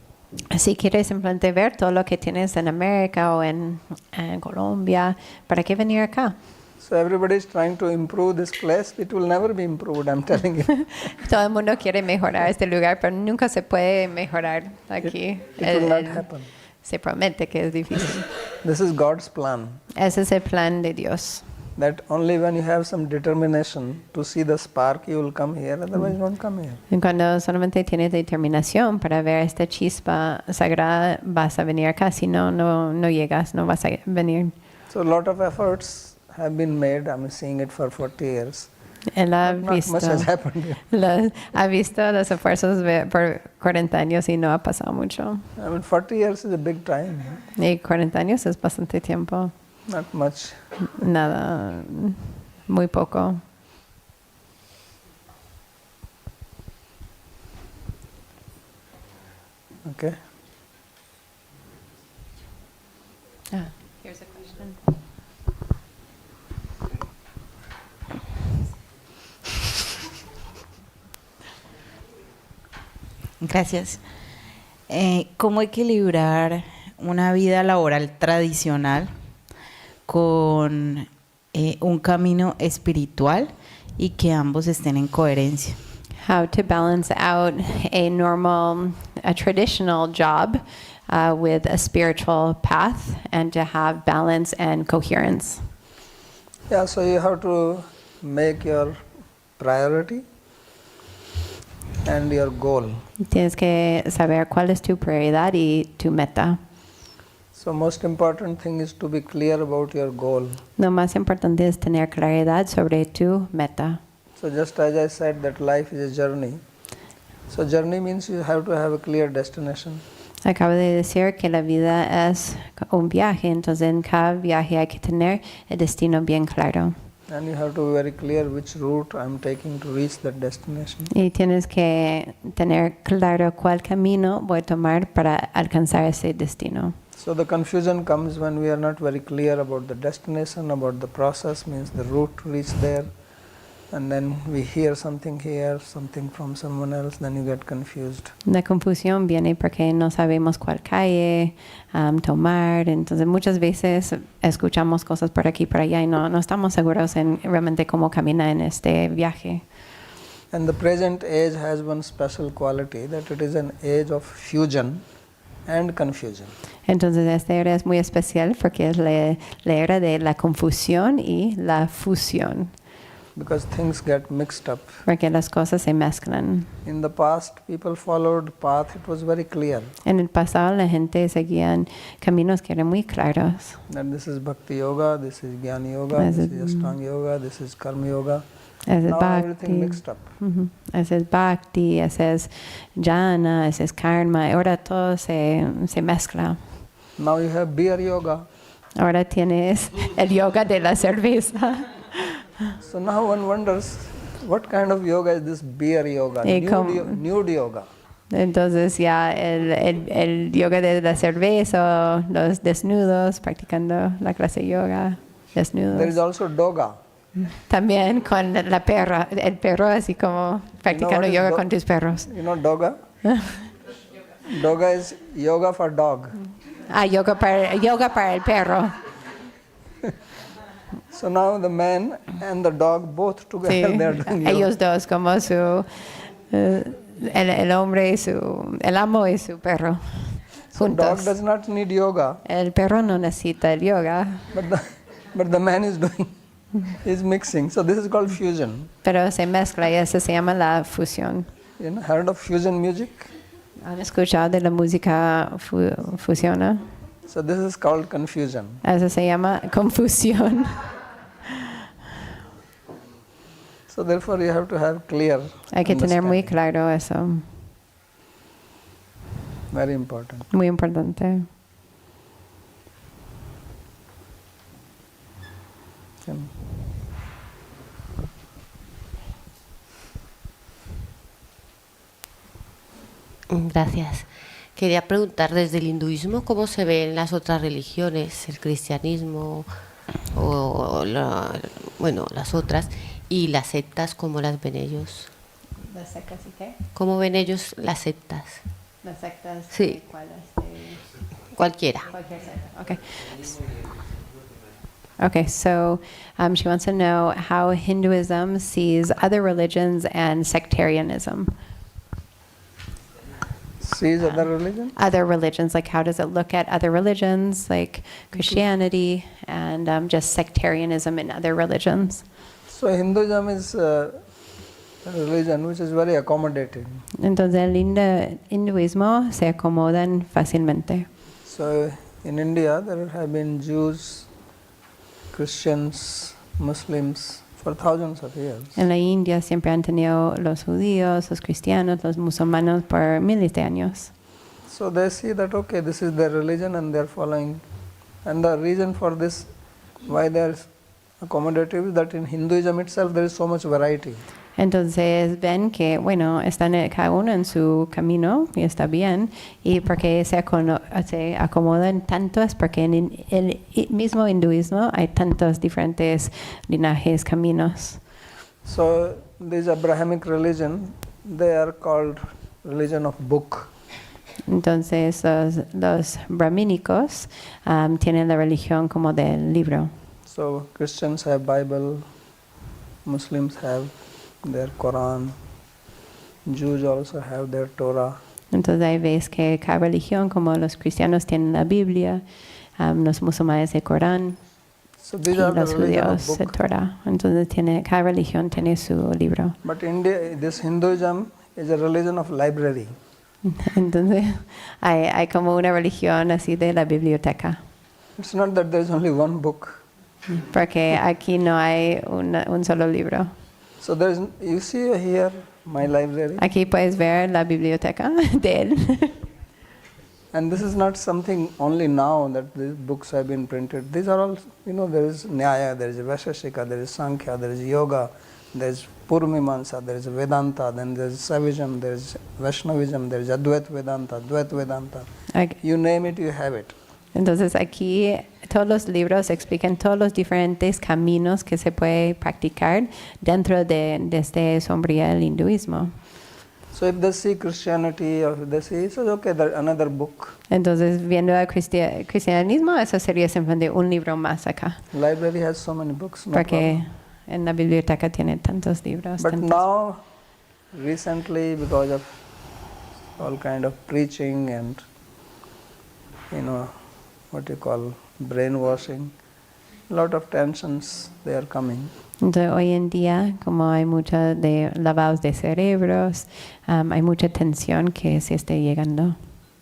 Si quieres simplemente ver todo lo que tienes en América o en Colombia, ¿para qué venir acá? So everybody is trying to improve this place. It will never be improved, I'm telling you. Todo el mundo quiere mejorar este lugar, pero nunca se puede mejorar aquí. It will not happen. Se promete que es difícil. This is God's plan. Ese es el plan de Dios. That only when you have some determination to see the spark, you will come here. Otherwise, don't come here. Y cuando solamente tienes determinación para ver esta chispa sagrada, vas a venir acá. Si no, no llegas, no vas a venir. So a lot of efforts have been made. I'm seeing it for 40 years. Él ha Not visto, much has happened here. ha visto los esfuerzos por 40 años y no ha pasado mucho. I mean, 40 years is a big time. Y 40 años es bastante tiempo. Not much. Nada, muy poco. Okay. Here's a question. Gracias. ¿Cómo equilibrar una vida laboral tradicional con un camino espiritual y que ambos estén en coherencia? How to balance out a traditional job with a spiritual path and to have balance and coherence. Yeah, so you have to make your priority and your goal. Tienes que saber cuál es tu prioridad y tu meta. So most important thing is to be clear about your goal. Lo más importante es tener claridad sobre tu meta. So just as I said that life is a journey. So journey means you have to have a clear destination. Acabo de decir que la vida es un viaje, entonces en cada viaje hay que tener el destino bien claro. And you have to be very clear which route I'm taking to reach that destination. Y tienes que tener claro cuál camino voy a tomar para alcanzar ese destino. So the confusion comes when we are not very clear about the destination, about the process, means the route to reach there. And then we hear something here, something from someone else, then you get confused. La confusión viene porque no sabemos cuál calle tomar, entonces muchas veces escuchamos cosas por aquí y por allá y no estamos seguros en realmente cómo camina en este viaje. And the present age has one special quality, that it is an age of fusion and confusion. Entonces esta era es muy especial porque es la era de la confusión y la fusión. Because things get mixed up. Porque las cosas se mezclan. In the past, people followed path, it was very clear. En el pasado la gente seguía caminos que eran muy claros. That this is Bhakti Yoga, this is Jnana Yoga, As this it- is Ashtanga Yoga, this is Karma Yoga. Ese es Now everything Bhakti, mixed up. ese es Bhakti, ese es Jnana, ese es Karma. Ahora todo se mezcla. Now you have Beer Yoga. Ahora tienes el yoga de la cerveza. So now one wonders, what kind of yoga is this Beer Yoga, Y nude yoga? Entonces ya el yoga de la cerveza, los desnudos, practicando la clase de yoga, There is desnudos. also Doga. También con el perro así como practicando what is yoga do- con tus perros. You know Doga? Doga is yoga for dog. Yoga para el perro. So now the man and the dog both together Sí, they are doing yoga. ellos dos como el hombre y el amo y su perro So dog juntos. does not need yoga, El perro no necesita el yoga, but the man is doing, is mixing. So this is called fusion. pero se mezcla y eso se llama la fusión. You know, heard of fusion music? ¿Han escuchado de la música fusiona? So this is called confusion. Eso se llama confusión. So therefore you have to have clear Hay que tener muy understanding. claro eso, Very important. muy importante. Yeah. Gracias. Quería preguntar desde el hinduismo cómo se ven las otras religiones, el cristianismo o bueno, las otras, y las sectas, ¿cómo las ven ellos? ¿Las sectas y qué? ¿Cómo ven ellos las sectas? Las sectas. Sí. ¿Cuáles? Cualquiera. Cualquier secta. Okay. Okay, so she wants to know how Hinduism sees other religions and sectarianism. Sees other religion? Other religions, like how does it look at other religions, like Christianity, and just sectarianism in other religions? So Hinduism is a religion which is very accommodating. Entonces el hinduismo se acomodan fácilmente. So in India there have been Jews, Christians, Muslims for thousands of years. En la India siempre han tenido los judíos, los cristianos, los musulmanes por miles de años. So they see that okay, this is their religion and they are following. And the reason for this, why they are accommodative, is that in Hinduism itself there is so much variety. Entonces ven que, bueno, están cada uno en su camino y está bien, y porque se acomodan tantos, porque en el mismo hinduismo hay tantos diferentes linajes, caminos. So this Abrahamic religion, they are called religion of book. Entonces los brahmínicos tienen la religión como del libro. So Christians have Bible, Muslims have their Quran, Jews also have their Torah. Entonces ahí ves que cada religión, como los cristianos tienen la Biblia, los musulmanes el Corán, So these y are the los religion of judíos el book. Torah. Entonces cada religión tiene su libro. But India, this Hinduism is a religion of library. Entonces hay como una religión así de la biblioteca, It's not that there is only one book. porque aquí no hay un solo libro. So there is, you see here my library, Aquí puedes ver la biblioteca de él. and this is not something only now that these books have been printed. These are all, there is Nyaya, there is Vaisheshika, there is Sankhya, there is Yoga, there is Purvamimamsa, there is Vedanta, then there is Saivism, there is Vaishnavism, there is Advaita Vedanta, Dvaita Vedanta. Ok. You name it, you have it. Entonces aquí todos los libros explican todos los diferentes caminos que se puede practicar dentro de este sombría el hinduismo. So if they see Christianity or if they see, so okay, there another book. Entonces viendo el cristianismo, eso sería simplemente un libro más acá, Library has so many books. No porque problem. en la biblioteca tiene tantos libros. But tantos- now, recently, because of all kind of preaching and, what you call brainwashing, a lot of tensions, they are coming. Entonces hoy en día, como hay mucha de lavados de cerebros, hay mucha tensión que se está llegando.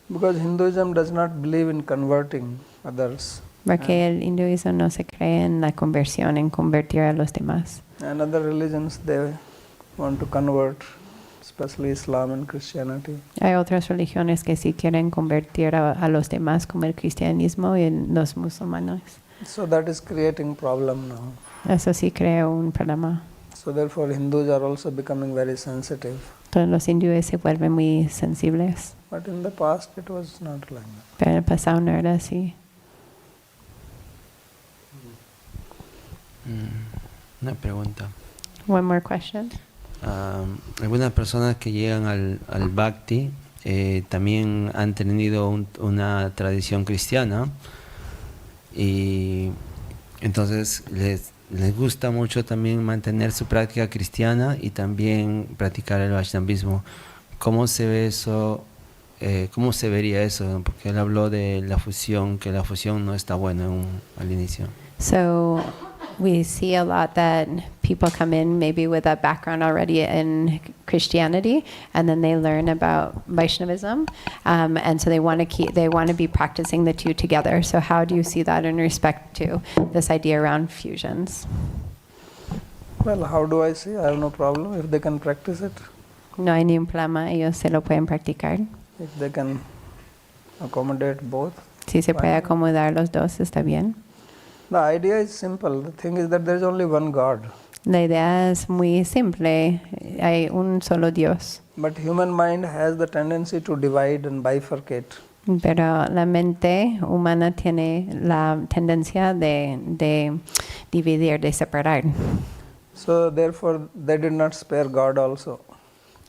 Because Hinduism does not believe in converting others. Porque el hinduismo no se cree en la conversión, en convertir a los demás. And other religions, they want to convert, especially Islam and Christianity. Hay otras religiones que sí quieren convertir a los demás, como el cristianismo y los musulmanes. So that is creating problem now. Eso sí crea un problema. So therefore Hindus are also becoming very sensitive. Entonces los hindúes se vuelven muy sensibles. But in the past it was not like that. Pero en el pasado no era así. Una pregunta. One more question. Algunas personas que llegan al Bhakti también han tenido una tradición cristiana y entonces les gusta mucho también mantener su práctica cristiana y también practicar el Vaishnavismo. ¿Cómo se ve eso? ¿Cómo se vería eso? Porque él habló de la fusión, que la fusión no está buena al inicio. So we see a lot that people come in maybe with a background already in Christianity, and then they learn about Vaishnavism, and so they want to be practicing the two together. So how do you see that in respect to this idea around fusions? Well, how do I say? I have no problem if they can practice it, No hay ningún problema, ellos se lo pueden practicar. if they can accommodate both. Si se puede Fine. acomodar los dos, está bien. The idea is simple. The thing is that there is only one God. La idea es muy simple, hay un solo Dios, But human mind has the tendency to divide and bifurcate. pero la mente humana tiene la tendencia de dividir, de separar. So therefore they did not spare God also.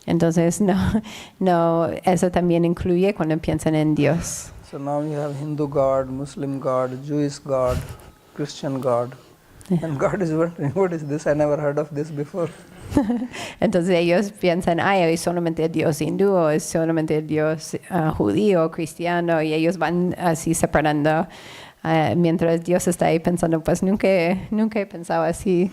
Entonces, no, eso también incluye cuando piensan en Dios. So now you have Hindu God, Muslim God, Jewish God, Christian God. And God is wondering, what is this? I never heard of this before. Entonces ellos piensan, ay, es solamente el Dios hindú, o es solamente el Dios judío, cristiano, y ellos van así separando. Mientras Dios está ahí pensando, pues nunca he pensado así,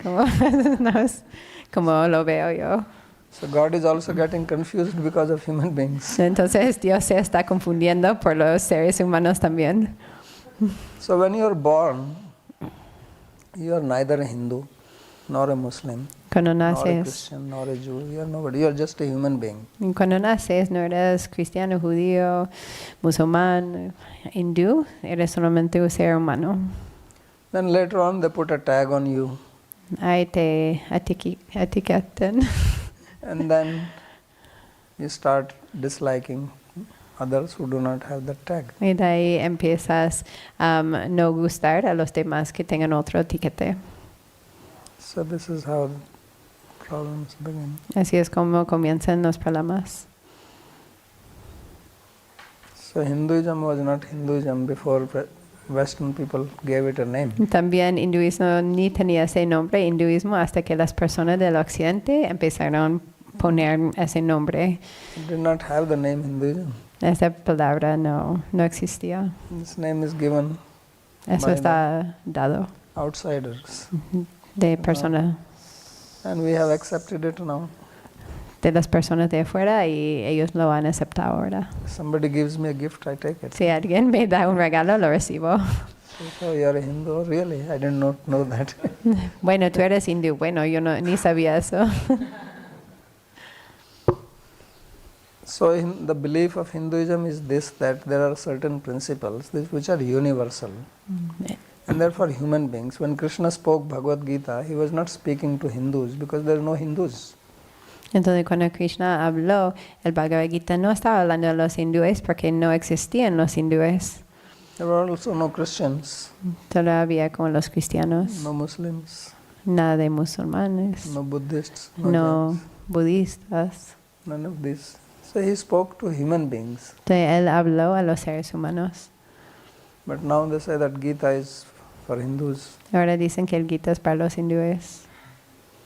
no es como lo veo yo. So God is also getting confused because of human beings. Entonces Dios se está confundiendo por los seres humanos también. So when you are born, you are neither a Hindu, nor a Muslim, Cuando nor a naces, Christian, nor a Jew. You are nobody. You are just a human being. no eres cristiano, judío, musulmán, hindú, eres solamente un ser humano. Then later on they put a tag on you. Ahí te etiquetan. And then you start disliking others who do not have that tag. Y de ahí empiezas a no gustar a los demás que tengan otro etiquete. So this is how problems begin. Así es como comienzan los problemas. So Hinduism was not Hinduism before Western people gave it a name. También hinduismo ni tenía ese nombre, hinduismo, hasta que las personas del occidente empezaron a poner ese nombre. It did not have the name Hinduism. Esa palabra no existía. This name is given Eso by está dado outsiders. de personas, And we have accepted it now. de las personas de afuera, y ellos lo han aceptado ahora. If somebody gives me a gift, I take it. Si alguien me da un regalo, lo recibo. So you are a Hindu? Oh, really? I did not know that. Bueno, tú eres hindú. Bueno, yo ni sabía eso. So the belief of Hinduism is this, that there are certain principles which are universal. And therefore human beings, when Krishna spoke Bhagavad Gita, he was not speaking to Hindus because there are no Hindus. Entonces, cuando Krishna habló, el Bhagavad Gita no estaba hablando de los hindúes porque no existían los hindúes. There were also no Christians, Solo había como los cristianos, no Muslims, nada de musulmanes, no Buddhists, no Jains, budistas. none of this. So he spoke to human beings. Entonces, él habló a los seres humanos. But now they say that Gita is for Hindus. Ahora dicen que el Gita es para los hindúes,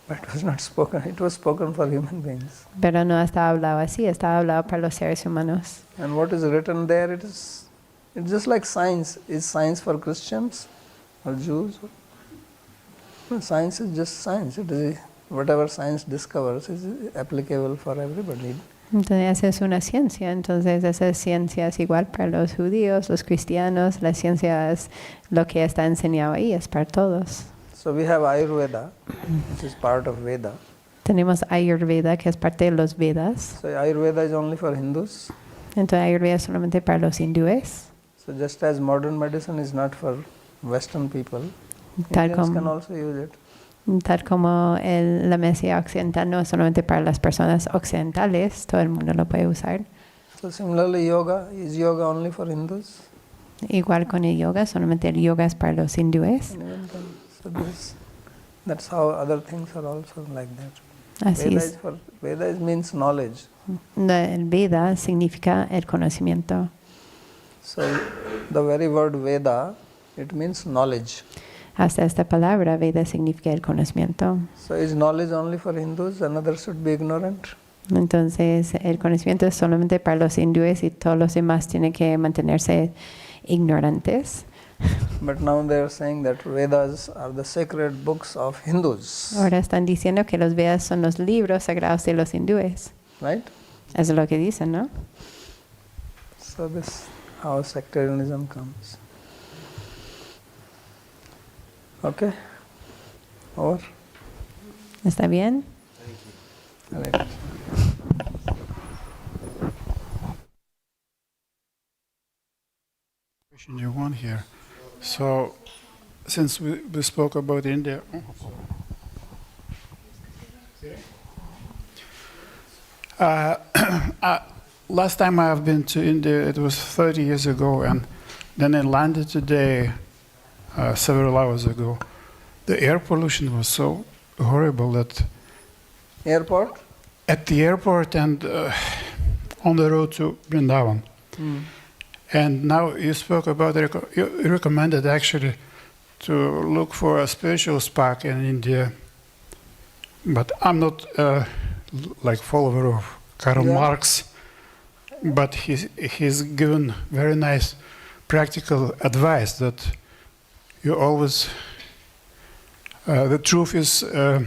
But it was not spoken, it was spoken for human beings. pero no estaba hablado así, estaba hablado para los seres humanos. And what is written there, it's just like science. Is science for Christians or Jews? No, science is just science. It is whatever science discovers is applicable for everybody. Entonces, esa es una ciencia. Entonces, esa ciencia es igual para los judíos, los cristianos. La ciencia es lo que está enseñado ahí, es para todos. So we have Ayurveda, which is part of Veda. Tenemos Ayurveda, que es parte de los Vedas. So Ayurveda is only for Hindus. Entonces, Ayurveda es solamente para los hindúes. So just as modern medicine is not for Western people, Tal Indians can como, also use it. tal como la medicina occidental no es solamente para las personas occidentales, todo el mundo lo puede usar. So similarly, yoga, is yoga only for Hindus? Igual con el yoga, solamente el yoga es para los hindúes. And even then, so that's how other things are also like that. Así Veda es. Veda means knowledge. El Veda significa el conocimiento. So the very word Veda, it means knowledge. Hasta esta palabra, Veda, significa el conocimiento. So is knowledge only for Hindus and others should be ignorant? Entonces, el conocimiento es solamente para los hindúes y todos los demás tienen que mantenerse ignorantes. But now they are saying that Vedas are the sacred books of Hindus. Ahora están diciendo que los Vedas son los libros sagrados de los hindúes. Right? Eso es lo que dicen, ¿no? So this how sectarianism comes. Okay? Over? ¿Está bien? Right. Question you want here. So, since we spoke about India, last time I have been to India, it was 30 years ago, and then I landed today, several hours ago. The air pollution was so horrible that Airport? at the airport and on the road to Vrindavan. And now you spoke about, you recommended actually to look for a spiritual spark in India. But I'm not like follower of Karl Marx, but he's given very nice practical advice that you always, the truth is, the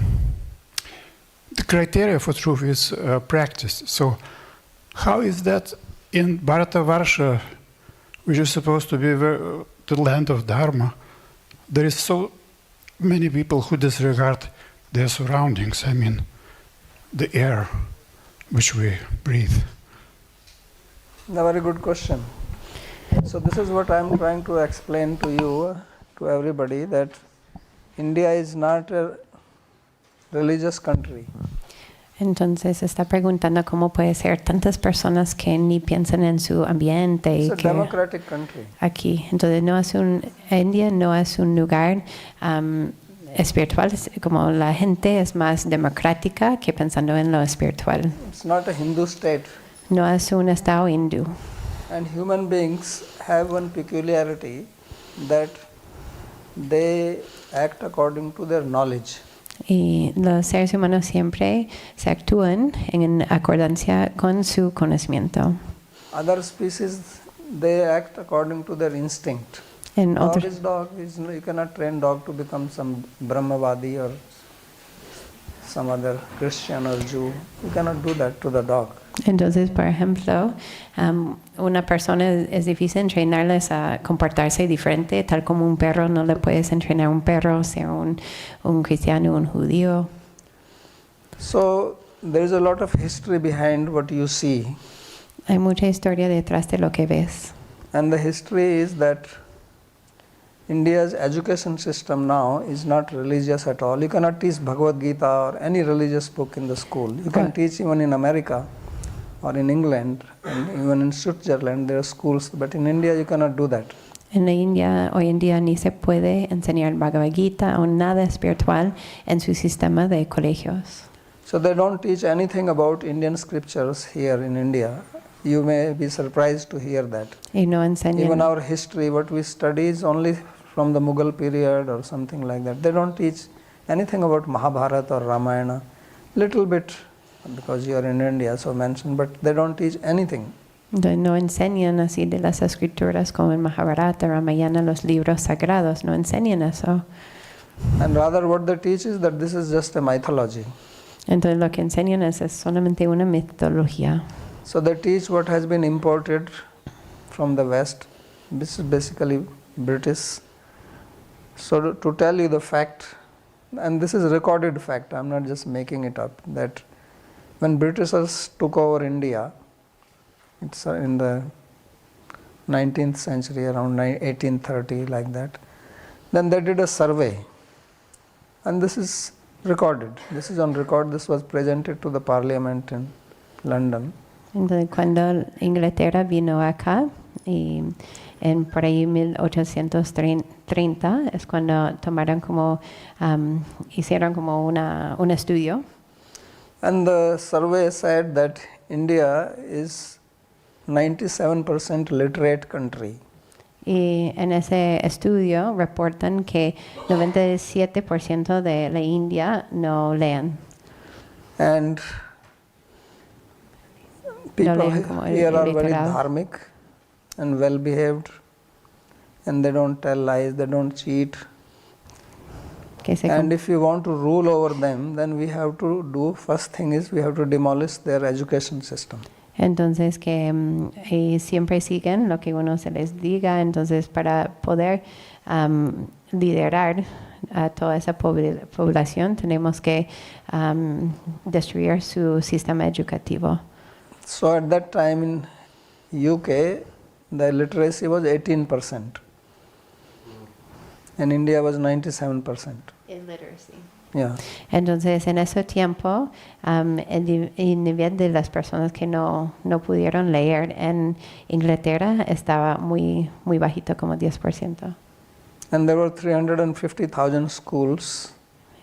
criteria for truth is practice. So how is that in Bharatavarsha, which is supposed to be the land of Dharma, there is so many people who disregard their surroundings, I mean, the air which we breathe? A very good question. So this is what I am trying to explain to you, to everybody, that India is not a religious country. Entonces está preguntando cómo puede ser tantas personas que ni piensan en su ambiente It's y a que democratic country. aquí. Entonces India no es un lugar espiritual, como la gente es más democrática que pensando en lo espiritual. It's not a Hindu state. No es un estado hindú. And human beings have one peculiarity, that they act according to their knowledge. Y los seres humanos siempre se actúan en acordancia con su conocimiento. Other species, they act according to their instinct. En Dog otros, is dog. You cannot train dog to become some Brahmavadi or some other Christian or Jew. You cannot do that to the dog. entonces, por ejemplo, una persona es difícil entrenarles a comportarse diferente, tal como un perro. No le puedes entrenar a un perro, sea un cristiano, un judío. So there is a lot of history behind what you see. Hay mucha historia detrás de lo que ves. And the history is that India's education system now is not religious at all. You cannot teach Bhagavad Gita or any religious book in the school. You can teach even in America or in England and even in Switzerland there are schools, but in India you cannot do that. En la India, hoy en día, ni se puede enseñar Bhagavad Gita o nada espiritual en su sistema de colegios. So they don't teach anything about Indian scriptures here in India. You may be surprised to hear that. Y no enseñan. Even our history, what we study is only from the Mughal period or something like that. They don't teach anything about Mahabharata or Ramayana. Little bit, because you are in India, so mentioned, but they don't teach anything. No enseñan así de las escrituras como en Mahabharata, Ramayana, los libros sagrados. No enseñan eso. And rather what they teach is that this is just a mythology. Entonces lo que enseñan es solamente una mitología. So they teach what has been imported from the West. This is basically British. So to tell you the fact, and this is recorded fact, I'm not just making it up, that when Britishers took over India, it's in the 19th century, around 1830, like that, then they did a survey. And this is recorded. This is on record. This was presented to the parliament in London. Entonces, cuando Inglaterra vino acá, y en por ahí 1830 es cuando tomaron como, hicieron como un estudio. And the survey said that India is 97% literate country. Y en ese estudio reportan que 97% de la India no leen. And people leen como here are very illiterado. dharmic and well behaved, and they don't tell lies, they don't cheat. And if you want to rule over them, then we have to do, first thing is we have to demolish their education system. Entonces que siempre siguen lo que uno se les diga. Entonces para poder liderar a toda esa población, tenemos que destruir su sistema educativo. So at that time in UK, the literacy was 18%. In India was 97%. Illiteracy. Yeah. Entonces, en ese tiempo, el nivel de las personas que no pudieron leer en Inglaterra estaba muy bajito, como 10%. And there were 350,000 schools.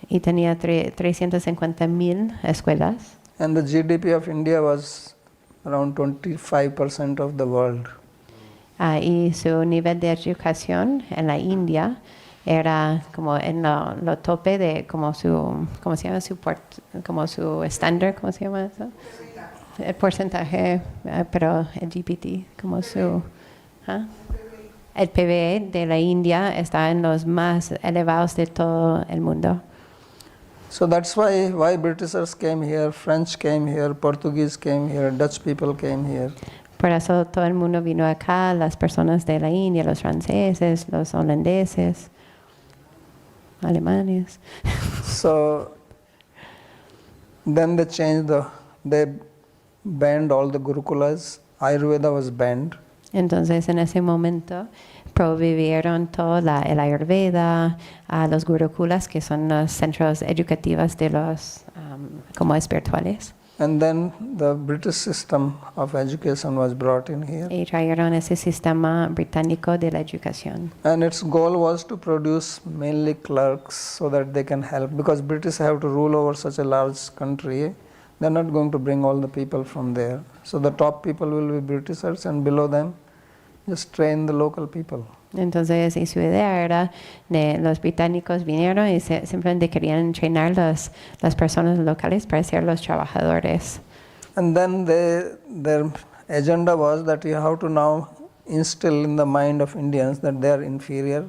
Y tenía 350,000 escuelas. And the GDP of India was around 25% of the world. Y su nivel de educación en la India era como en lo tope de como su, ¿cómo se llama? Como su estándar, ¿cómo se llama eso? El porcentaje, pero el GPT, como su... El PBE de la India está en los más elevados de todo el mundo. So that's why Britishers came here, French came here, Portuguese came here, Dutch people came here. Por eso todo el mundo vino acá, las personas de la India, los franceses, los holandeses, alemanes. So then they changed they banned all the Gurukulas. Ayurveda was banned. Entonces en ese momento prohibieron todo el Ayurveda, a los Gurukulas, que son los centros educativos de los como espirituales. And then the British system of education was brought in here. Y trajeron ese sistema británico de la educación. And its goal was to produce mainly clerks so that they can help. Because British have to rule over such a large country, they're not going to bring all the people from there. So the top people will be Britishers, and below them just train the local people. Entonces, y su idea era de los británicos vinieron y simplemente querían entrenar las personas locales para ser los trabajadores. And then their agenda was that you have to now instill in the mind of Indians that they are inferior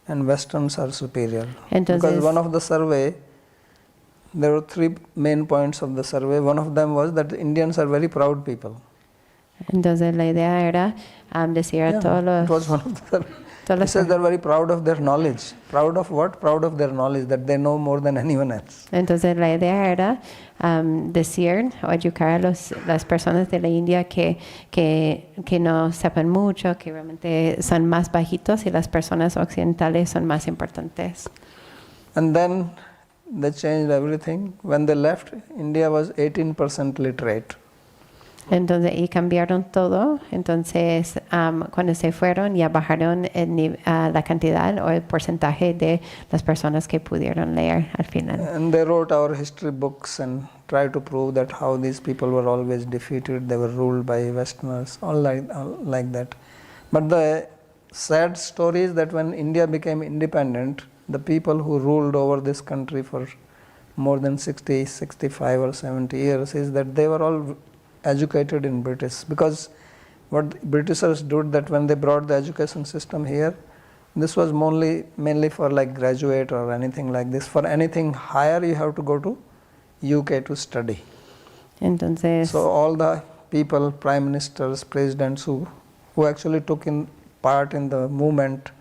and Westerns are superior. Entonces, because one of the survey, there were 3 main points of the survey. One of them was that Indians are very proud people. Entonces la idea era decir a todos los... It was one of the He says they're very proud of their knowledge. Proud of what? Proud of their knowledge, that they know more than anyone else. Entonces la idea era decir o educar a las personas de la India que no sepan mucho, que realmente son más bajitos y las personas occidentales son más importantes. And then they changed everything. When they left, India was 18% literate. Entonces, y cambiaron todo. Entonces, cuando se fueron, ya bajaron la cantidad o el porcentaje de las personas que pudieron leer al final. And they wrote our history books and tried to prove that how these people were always defeated. They were ruled by Westerners, all like that. But the sad story is that when India became independent, the people who ruled over this country for more than 60, 65 or 70 years is that they were all educated in British, because what Britishers did that when they brought the education system here, this was mainly for like graduate or anything like this. For anything higher, you have to go to UK to study. Entonces, so all the people, prime ministers, presidents who actually took part in the movement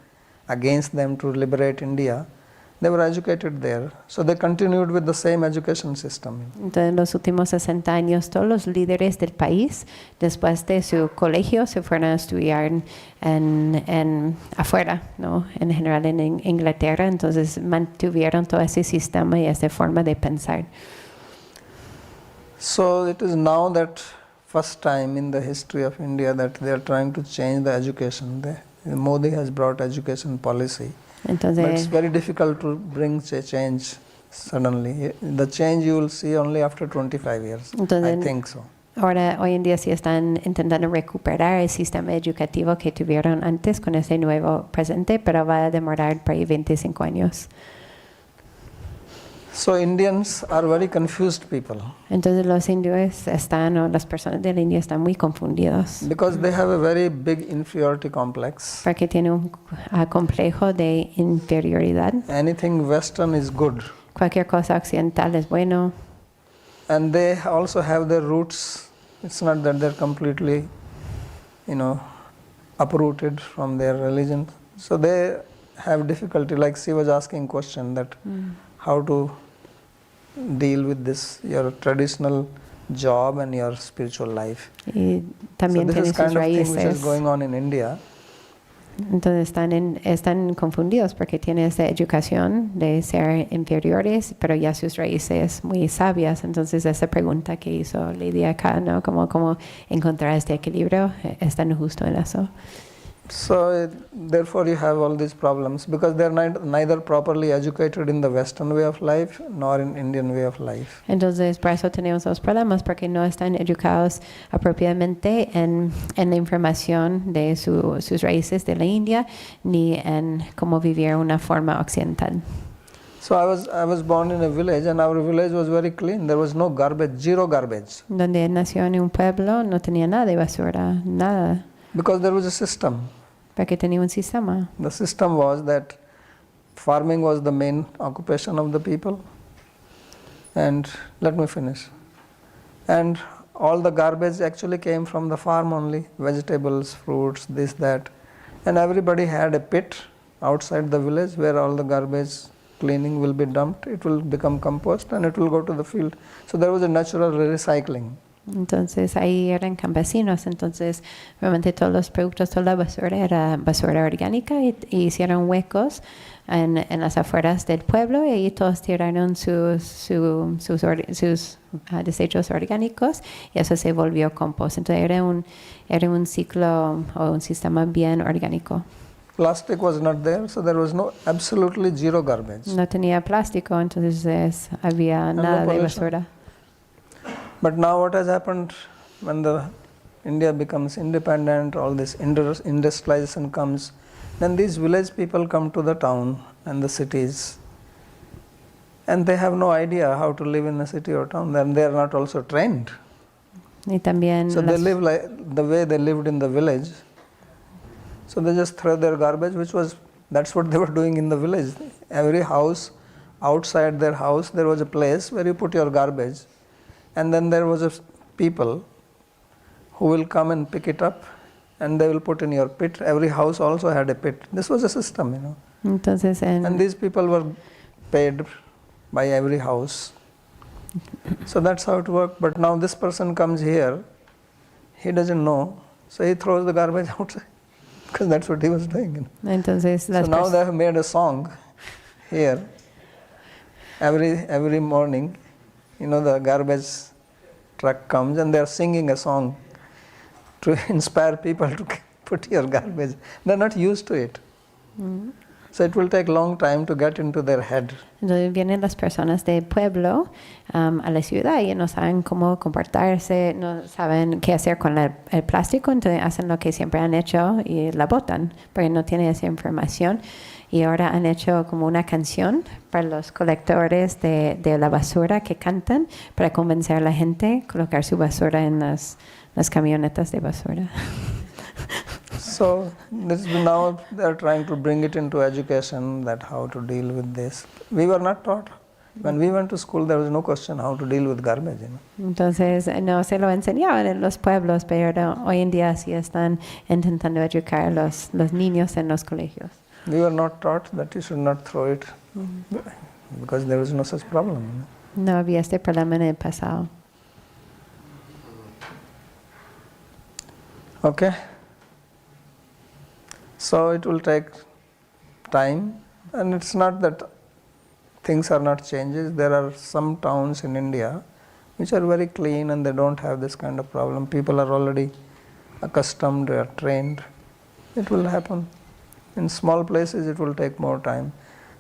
against them to liberate India, they were educated there. So they continued with the same education system. Entonces, en los últimos 60 años, todos los líderes del país, después de su colegio, se fueron a estudiar en afuera, ¿no? En general en Inglaterra. Entonces, mantuvieron todo ese sistema y esa forma de pensar. So it is now that first time in the history of India that they are trying to change the education. Modi has brought education policy. Entonces, but it's very difficult to bring change suddenly. The change you will see only after 25 years. Entonces, I think so. Ahora, hoy en día sí están intentando recuperar el sistema educativo que tuvieron antes con ese nuevo presente, pero va a demorar por ahí 25 años. So Indians are very confused people. Entonces los hindúes o las personas de la India están muy confundidos. Because they have a very big inferiority complex. Porque tienen un complejo de inferioridad. Anything Western is good. Cualquier cosa occidental es bueno. And they also have their roots. It's not that they're completely, uprooted from their religion. So they have difficulty, like she was asking question that how to deal with this, your traditional job and your spiritual life. Y también So this tiene is kind sus of thing which is raíces. going on in India. Entonces están confundidos porque tiene esta educación de ser inferiores, pero ya sus raíces muy sabias. Entonces esa pregunta que hizo Lady acá, ¿no? Cómo encontrar este equilibrio, es tan justo en eso. So therefore you have all these problems because they are neither properly educated in the Western way of life nor in Indian way of life. Entonces, por eso tenemos los problemas, porque no están educados apropiadamente en la información de sus raíces de la India, ni en cómo vivir una forma occidental. So I was born in a village and our village was very clean. There was no garbage, zero garbage. Donde nació en un pueblo, no tenía nada de basura, nada, Because there was a system. porque tenía un sistema. The system was that farming was the main occupation of the people. And let me finish. And all the garbage actually came from the farm only, vegetables, fruits, this, that. And everybody had a pit outside the village where all the garbage cleaning will be dumped. It will become compost and it will go to the field. So there was a natural recycling. Entonces ahí eran campesinos, entonces realmente todos los productos, toda la basura era basura orgánica y hicieron huecos en las afueras del pueblo y todos tiraron sus desechos orgánicos y eso se volvió compost. Entonces era un ciclo o un sistema bien orgánico. Plastic was not there, so there was no absolutely zero garbage. No tenía plástico, entonces había nada de pollution. basura. But now what has happened when the India becomes independent, all this industrialization comes, then these village people come to the town and the cities and they have no idea how to live in a city or town. Then they are not also trained. Y también So they live like the way they lived in the village. So they just throw their garbage, that's what they were doing in the village. Every house, outside their house, there was a place where you put your garbage. And then there was a people who will come and pick it up and they will put in your pit. Every house also had a pit. This was a system, you know. Entonces, And these people were paid by every house. So that's how it worked. But now this person comes here, he doesn't know, so he throws the garbage outside because that's what he was doing. You know. entonces So now they have made a song here. Every morning, you know, the garbage truck comes and they are singing a song to inspire people to put your garbage. They are not used to it. So it will take long time to get into their head. Entonces vienen las personas del pueblo a la ciudad y no saben cómo comportarse, no saben qué hacer con el plástico, entonces hacen lo que siempre han hecho y la botan, porque no tienen esa información. Y ahora han hecho como una canción para los colectores de la basura que cantan para convencer a la gente a colocar su basura en las camionetas de basura. So now they are trying to bring it into education, that how to deal with this. We were not taught. When we went to school, there was no question how to deal with garbage. You know. Entonces no se lo enseñaban en los pueblos, pero hoy en día sí están intentando educar a los niños en los colegios. We were not taught that you should not throw it because there was no such problem. You know. No había este problema en el pasado. Okay. So it will take time, and it's not that things are not changing. There are some towns in India which are very clean and they don't have this kind of problem. People are already accustomed, they are trained. It will happen. In small places it will take more time.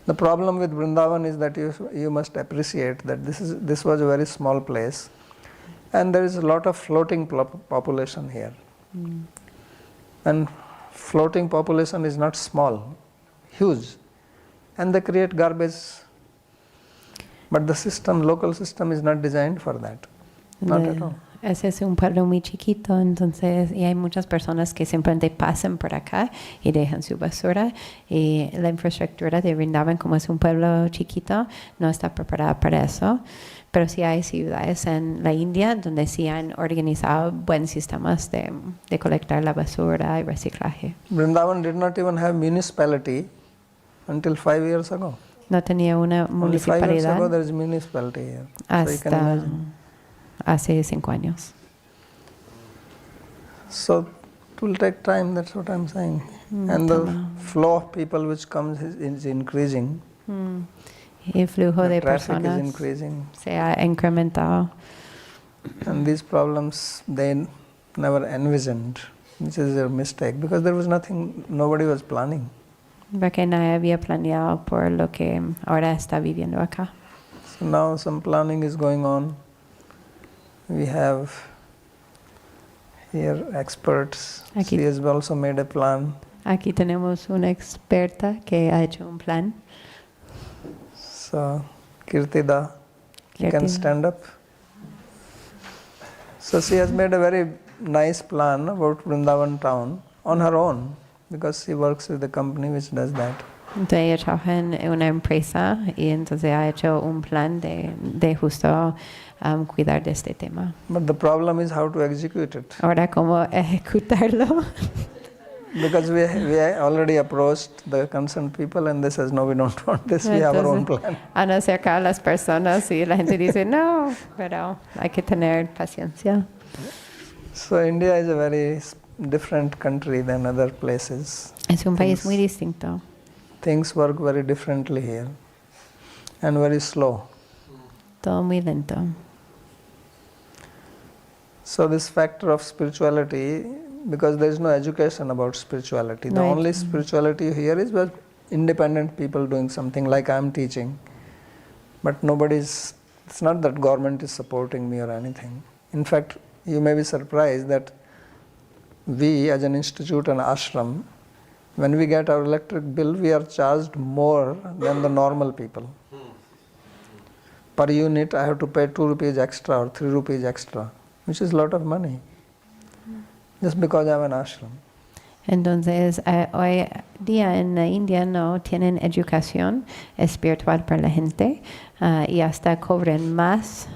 The problem with Vrindavan is that you must appreciate that this was a very small place and there is a lot of floating population here. And floating population is not small, huge, and they create garbage. But the local system is not designed for that, not at all. Ese es un pueblo muy chiquito, entonces, y hay muchas personas que simplemente pasan por acá y dejan su basura. Y la infraestructura de Vrindavan, como es un pueblo chiquito, no está preparada para eso. Pero sí hay ciudades en la India donde sí han organizado buenos sistemas de colectar la basura y reciclaje. Vrindavan did not even have municipality until 5 years ago. No tenía una Only 5 years ago municipalidad there is municipality here. So you can hasta imagine. hace 5 años. So it will take time, that's what I'm saying. And the flow of people which comes is increasing. El flujo The de traffic is personas increasing. se ha incrementado. And these problems they never envisioned, which is a mistake, because there was nothing, nobody was planning. Porque nadie había planeado por lo que ahora está viviendo acá. So now some planning is going on. We have here experts. Aquí. She has also made a plan. Aquí tenemos una experta que ha hecho un plan. So Kirtida, you can Kirtida. stand up. So she has made a very nice plan about Vrindavan town on her own, because she works with a company which does that. Entonces ella trabaja en una empresa y entonces ha hecho un plan de justo cuidar de este tema. But the problem is how to execute it. Ahora, ¿cómo ejecutarlo? Because we already approached the concerned people and they says, no, we don't want this, we have our own plan. Han acercado a las personas y la gente dice, no, pero hay que tener paciencia. So India is a very different country than other places. Es un país muy distinto. Things work very differently here and very slow. Todo muy lento. So this factor of spirituality, because there is no education about spirituality. The Right. only spirituality here is with independent people doing something like I am teaching. But it's not that government is supporting me or anything. In fact, you may be surprised that we as an institute and ashram, when we get our electric bill, we are charged more than the normal people. Per unit, I have to pay 2 rupees extra or 3 rupees extra, which is a lot of money, just because I have an ashram. Entonces, hoy día en la India no tienen educación espiritual para la gente y hasta cobran más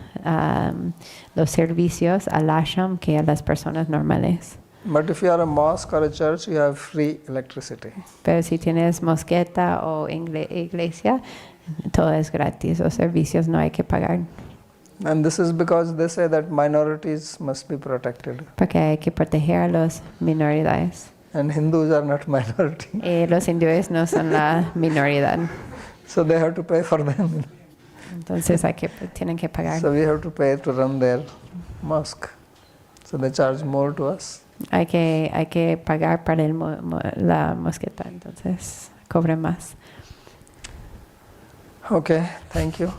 los servicios al ashram que a las personas normales. But if you are a mosque or a church, you have free electricity. Pero si tienes mosqueta o iglesia, todo es gratis, los servicios no hay que pagar. And this is because they say that minorities must be protected. Porque hay que proteger a las minoridades. And Hindus are not minority. Y los hindúes no son la minoridad. So they have to pay for them. Entonces tienen que pagar. So we have to pay to run their mosque. So they charge more to us. Hay que pagar para la mosqueta, entonces cobran más. Okay, thank you.